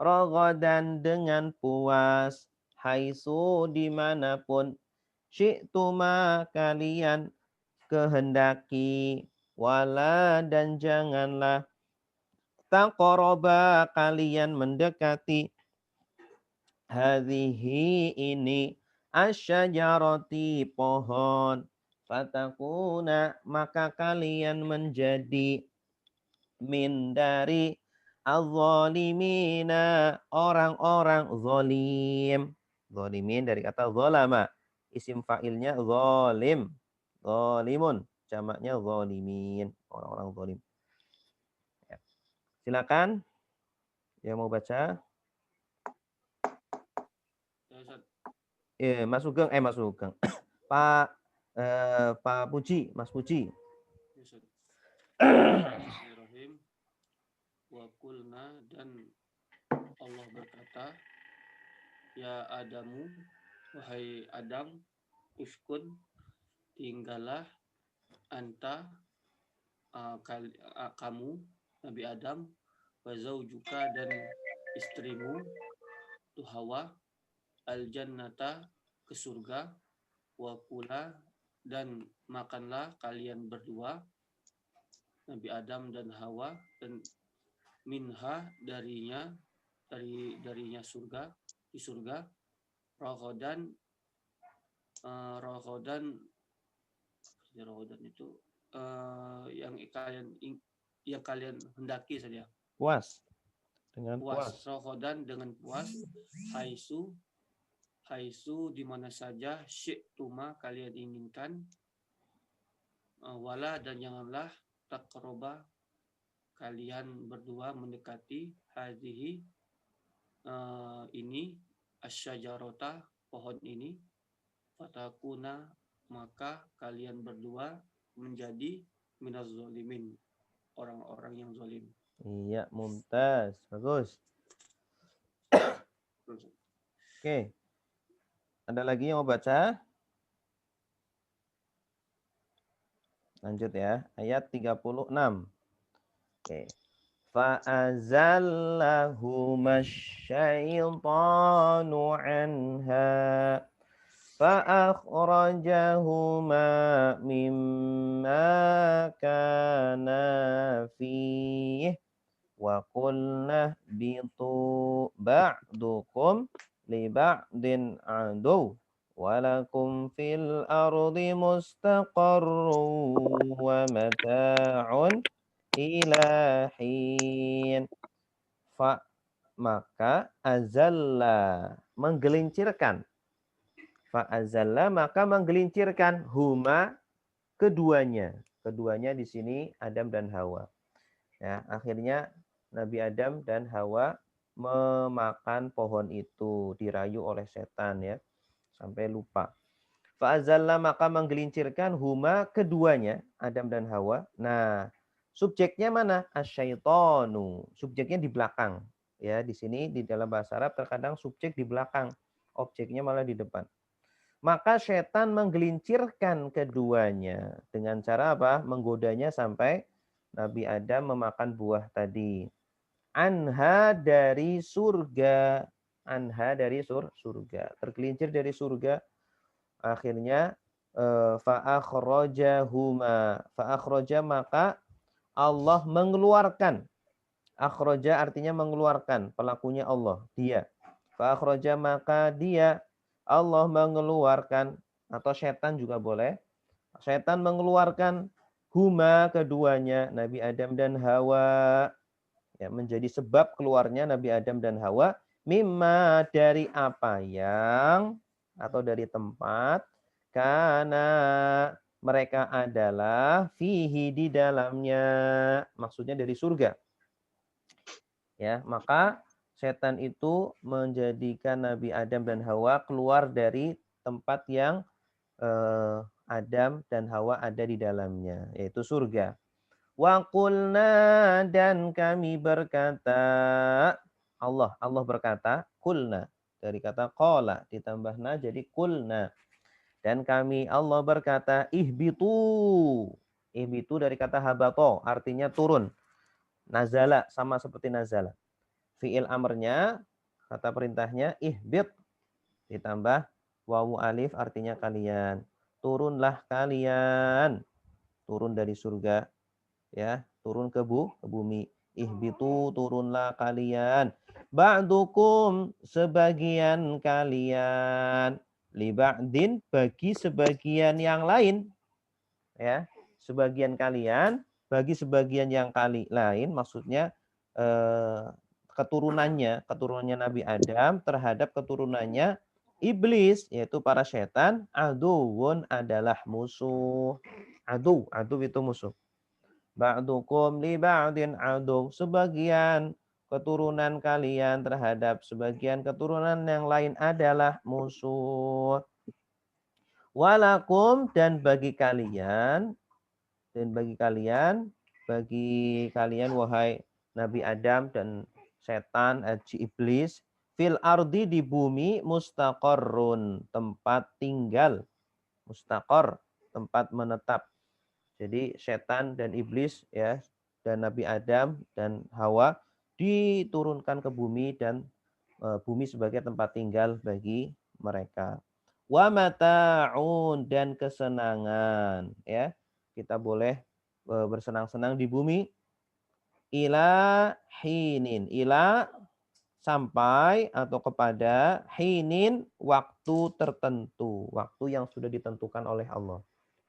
rogodan dengan puas haitsu dimanapun syi'tuma kalian kehendaki wala dan janganlah taqoroba kalian mendekati hadhihi ini asyajarati pohon fatakuna maka kalian menjadi min dari az-zalimina orang-orang zalim. Zalimin dari kata zalama. Isim fa'ilnya zalim. Zalimun. Jamaknya zalimin. Orang-orang zalim. Ya. Silakan. Yang mau baca. Mas Sugeng. Mas Sugeng. Pak Puji. Mas Puji. Wa kulna dan Allah berkata, ya Adamu, wahai Adam, uskun tinggallah anta kamu Nabi Adam wa zaujuka dan istrimu tu Hawa al jannata ke surga wa kula dan makanlah kalian berdua Nabi Adam dan Hawa dan minha darinya surga di surga rohodan itu yang kalian hendaki saja. Puas. Dengan Puas. puas. Rohodan dengan puas. Haisu di mana saja syi'tuma kalian inginkan. Wala dan janganlah taqroba kalian berdua mendekati hadhihi ini asyajarota pohon ini fatakuna maka kalian berdua menjadi minaz zalimin orang-orang yang zalim. Iya, mumtaz. Bagus. Oke. Ada lagi yang mau baca? Lanjut ya. Ayat 36. Oke. فَأَزَلَّهُمَا الشَّيْطَانُ عَنْهَا فَأَخْرَجَهُمَا مِمَّا كَانَا فِيهِ وَقُلْنَا اهْبِطُوا بَعْضُكُمْ لِبَعْضٍ عَدُوٌّ وَلَكُمْ فِي الْأَرْضِ مُسْتَقَرٌّ وَمَتَاعٌ إِلَى حِينٍ. Maka azalla menggelincirkan. Fa azalla maka menggelincirkan huma keduanya. Keduanya di sini Adam dan Hawa. Ya, akhirnya Nabi Adam dan Hawa memakan pohon itu, dirayu oleh setan ya, sampai lupa. Fa azalla maka menggelincirkan huma keduanya, Adam dan Hawa. Nah, subjeknya mana? Asyaitonu. Subjeknya di belakang. Ya, di sini di dalam bahasa Arab terkadang subjek di belakang, objeknya malah di depan. Maka setan menggelincirkan keduanya dengan cara apa? Menggodanya sampai Nabi Adam memakan buah tadi. Anha dari surga. Anha dari surga. Tergelincir dari surga. Akhirnya fa'akhrajahuma. Fa'akhraja maka Allah mengeluarkan. Akhraja artinya mengeluarkan. Pelakunya Allah. Dia. Fa'akhraja maka dia. Allah mengeluarkan. Atau setan juga boleh. Setan mengeluarkan huma keduanya. Nabi Adam dan Hawa. Ya, menjadi sebab keluarnya Nabi Adam dan Hawa. Mimma dari apa yang. Atau dari tempat. Karena mereka adalah fihi di dalamnya. Maksudnya dari surga. Ya, maka setan itu menjadikan Nabi Adam dan Hawa keluar dari tempat yang Adam dan Hawa ada di dalamnya, yaitu surga. Wa qulna dan kami berkata, Allah berkata, qulna dari kata qala ditambah na jadi qulna. Dan kami Allah berkata, ihbitu. Ihbitu dari kata habato artinya turun. Nazala sama seperti nazala. Fi'il amrnya, kata perintahnya, ihbit. Ditambah wawu alif artinya kalian. Turunlah kalian. Turun dari surga. Ya, turun ke bumi. Ihbitu, turunlah kalian. Ba'dukum, sebagian kalian. Liba'din, bagi sebagian yang lain. Ya, sebagian kalian bagi sebagian yang lain, maksudnya keturunannya Nabi Adam terhadap keturunannya iblis, yaitu para setan. Aduwun adalah musuh. Adu itu musuh. Ba'dukum li ba'din adu, sebagian keturunan kalian terhadap sebagian keturunan yang lain adalah musuh. Walakum dan bagi kalian wahai Nabi Adam dan setan iblis, fil ardi di bumi mustaqarrun, tempat tinggal. Mustaqar, tempat menetap. Jadi setan dan iblis ya dan Nabi Adam dan Hawa diturunkan ke bumi dan bumi sebagai tempat tinggal bagi mereka. Wa mata'un dan kesenangan ya. Kita boleh bersenang-senang di bumi. Ila hinin. Ila sampai atau kepada hinin waktu tertentu. Waktu yang sudah ditentukan oleh Allah.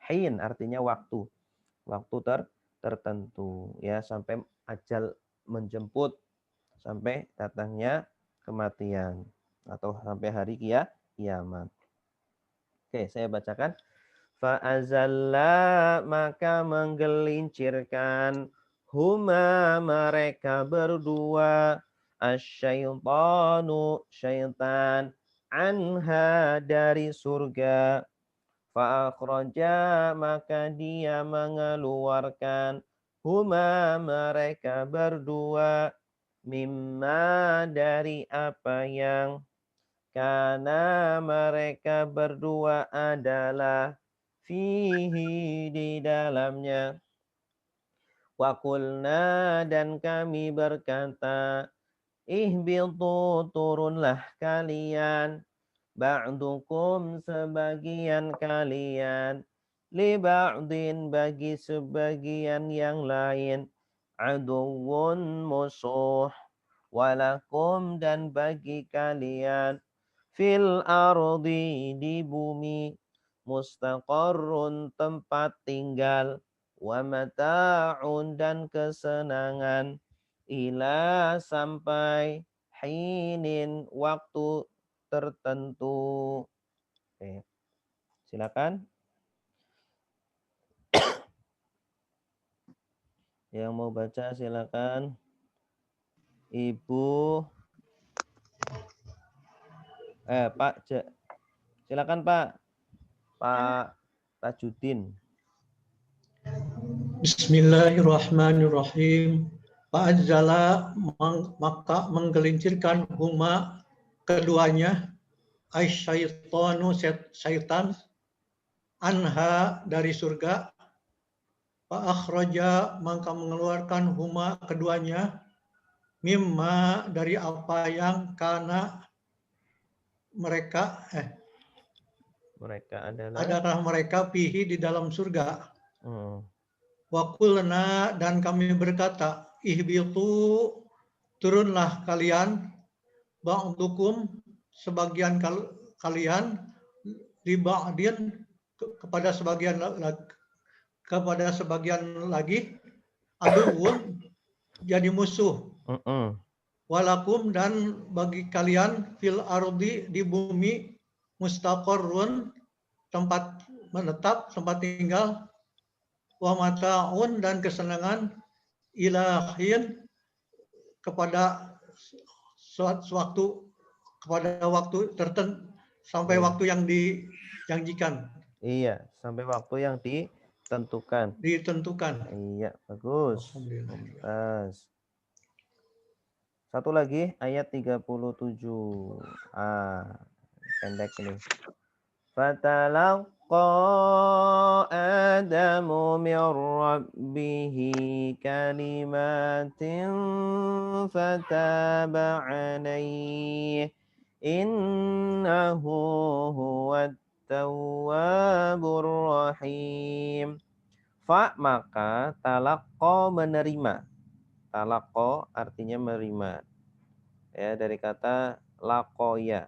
Hin artinya waktu. waktu tertentu ya, sampai ajal menjemput, sampai datangnya kematian atau sampai hari kiamat. Oke, saya bacakan. Fa'azalla, maka menggelincirkan huma mereka berdua, asyaitanu syaitan, anha dari surga. Fa'akhraja, maka dia mengeluarkan huma mereka berdua, mimma dari apa yang karena mereka berdua adalah fihi di dalamnya. Wa qulna, dan kami berkata, ihbitu, turunlah kalian, ba'dukum sebagian kalian, li ba'din bagi sebagian yang lain, aduwwun musuh, walakum dan bagi kalian, fil ardi di bumi, mustaqarrun tempat tinggal, wa mata'un dan kesenangan, ila sampai hinin waktu tertentu. Oke, silakan. Yang mau baca silakan. Ibu Pak, silakan Pak. Pak Tajudin. Bismillahirrahmanirrahim. Fa'adzala, maka menggelincirkan huma keduanya, asyaitonu syaitan, anha dari surga. Fa'akhraja, maka mengeluarkan huma keduanya, mimma dari apa yang kana mereka adalah mereka fihi di dalam surga. Wa qulna, dan kami berkata, ihbitu, turunlah kalian, ba'dukum sebagian kalian, li ba'din kepada sebagian lagi, aduwwun jadi musuh. Walakum, dan bagi kalian, fil ardi di bumi, mustaqarrun tempat menetap, tempat tinggal, wa mata'un dan kesenangan, ilahin kepada suatu kepada waktu tertentu, sampai waktu yang dijanjikan. Iya, sampai waktu yang ditentukan. Iya, bagus. Mumtaz. Satu lagi ayat 37. Pendek ini. Fatalaqa Adamu min rabbihi kalimatin fataba alaihi innahu huwat tawwabur rahim. Fa, maka, talaqqa menerima. Talaqqa artinya menerima. Ya, dari kata laqoya.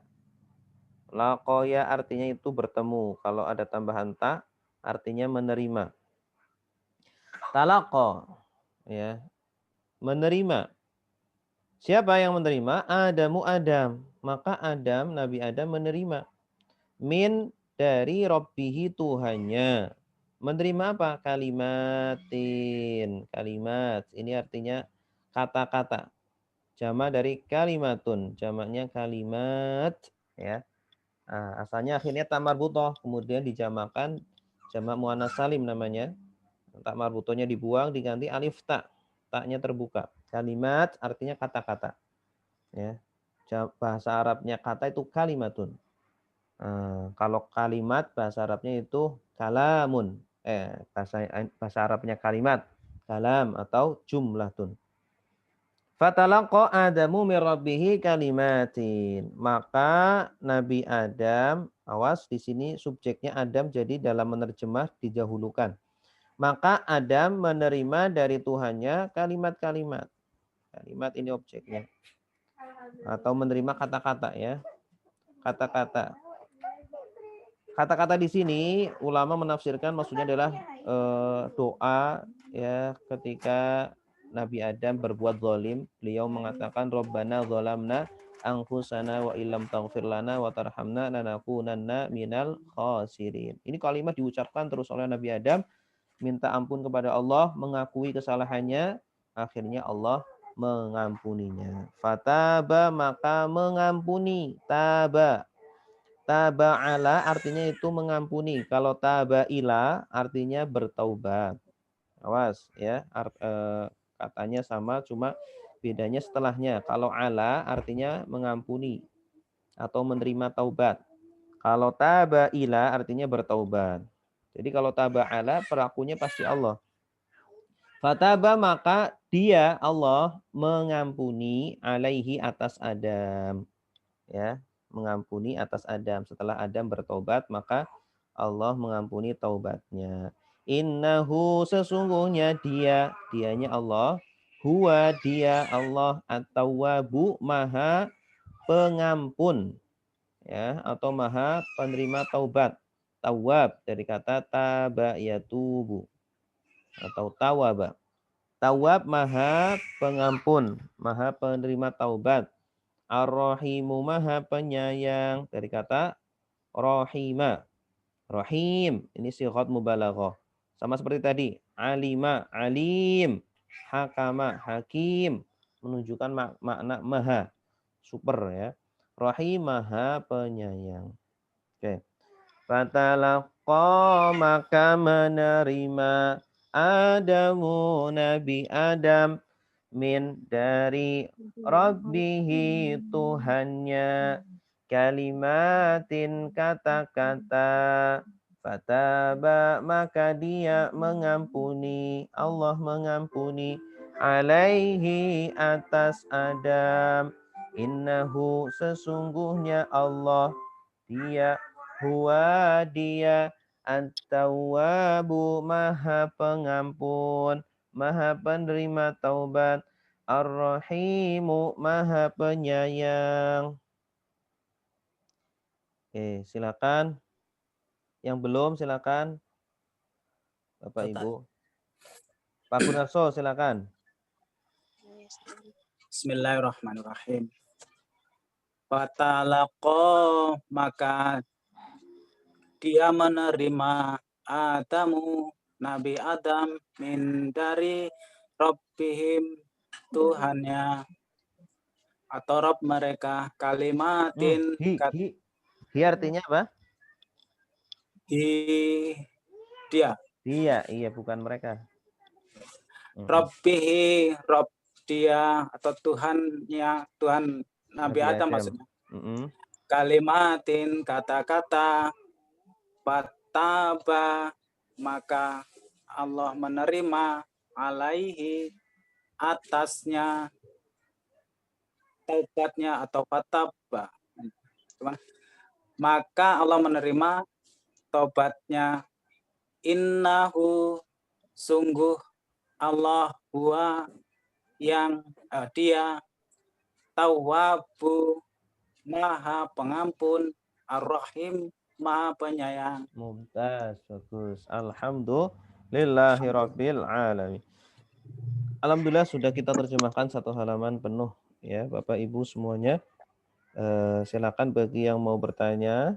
Laqoya artinya itu bertemu. Kalau ada tambahan ta, artinya menerima. Talaqqa, ya, menerima. Siapa yang menerima? Adamu, Adam. Maka Adam, Nabi Adam menerima. Min, dari Rabbihi, Tuhannya. Menerima apa? Kalimatin. Kalimat. Ini artinya kata-kata. Jama dari kalimatun. Jamaknya kalimat. Ya. Nah, asalnya akhirnya ta marbutoh. Kemudian dijamakan jamak muannas salim namanya. Ta marbutohnya dibuang, diganti alif ta. Ta-nya terbuka. Kalimat artinya kata-kata. Ya. Bahasa Arabnya kata itu kalimatun. Kalau kalimat bahasa Arabnya itu kalamun. Bahasa Arabnya kalimat, kalam atau jumlatun. Fatalaqa Adamu min rabbihi kalimatin. Maka Nabi Adam, awas di sini subjeknya Adam, jadi dalam menerjemah didahulukan. Maka Adam menerima dari Tuhannya kalimat-kalimat. Kalimat ini objeknya. Atau menerima kata-kata ya. Kata-kata. Kata-kata di sini ulama menafsirkan maksudnya adalah doa ya ketika Nabi Adam berbuat zalim, beliau mengatakan Rabbana zalamna anfusana wa illam taghfir lana wa tarhamna lanakunanna minal khasirin. Ini kalimat diucapkan terus oleh Nabi Adam, minta ampun kepada Allah, mengakui kesalahannya, akhirnya Allah mengampuninya. Fataba maka mengampuni, taba. Taba'ala artinya itu mengampuni. Kalau taba'ila artinya bertaubat. Awas ya, katanya sama cuma bedanya setelahnya. Kalau ala artinya mengampuni atau menerima taubat. Kalau taba'ila artinya bertaubat. Jadi kalau taba'ala pelakunya pasti Allah. Fataba maka dia Allah mengampuni alaihi atas Adam. Ya, mengampuni atas Adam. Setelah Adam bertobat, maka Allah mengampuni taubatnya. Innahu sesungguhnya dianya Allah, huwa dia Allah at-tawwabu maha pengampun ya atau maha penerima taubat. Tawwab dari kata taba yatubu atau tawaba. Tawwab maha pengampun, maha penerima taubat. Ar-Rahimu maha penyayang dari kata Rahima. Rahim ini sighat mubalaghah. Sama seperti tadi, alima, alim, hakama, hakim menunjukkan makna maha, super ya. Rahim maha penyayang. Oke. Fatalaqa maka menerima Adamu Nabi Adam min dari Rabbihi Tuhannya kalimatin kata-kata fataba maka dia mengampuni Allah mengampuni alaihi atas Adam innahu sesungguhnya Allah dia huwa dia at-tawwabu maha pengampun maha penerima taubat, Ar-Rahimu maha penyayang. Oke, silakan. Yang belum silakan. Bapak Ibu. Pak Gunarso silakan. Bismillahirrahmanirrahim. Fatalaqa maka dia menerima Adamu Nabi Adam min dari Rabbihim Tuhannya atau Rabb mereka kalimatin Hi artinya apa? Dia iya bukan mereka. Rabbihi Rabb dia atau Tuhannya Tuhan Nabi Adam maksudnya. Kalimatin kata-kata fataba maka Allah menerima alaihi atasnya taubatnya atau fataba. Maka Allah menerima taubatnya. Innahu sungguh Allah huwa yang dia tawwabu maha pengampun ar-rahim maha penyayang. Mumtaz, bagus. Alhamdulillahirabbil alamin. Alhamdulillah sudah kita terjemahkan satu halaman penuh ya Bapak Ibu semuanya. Silakan bagi yang mau bertanya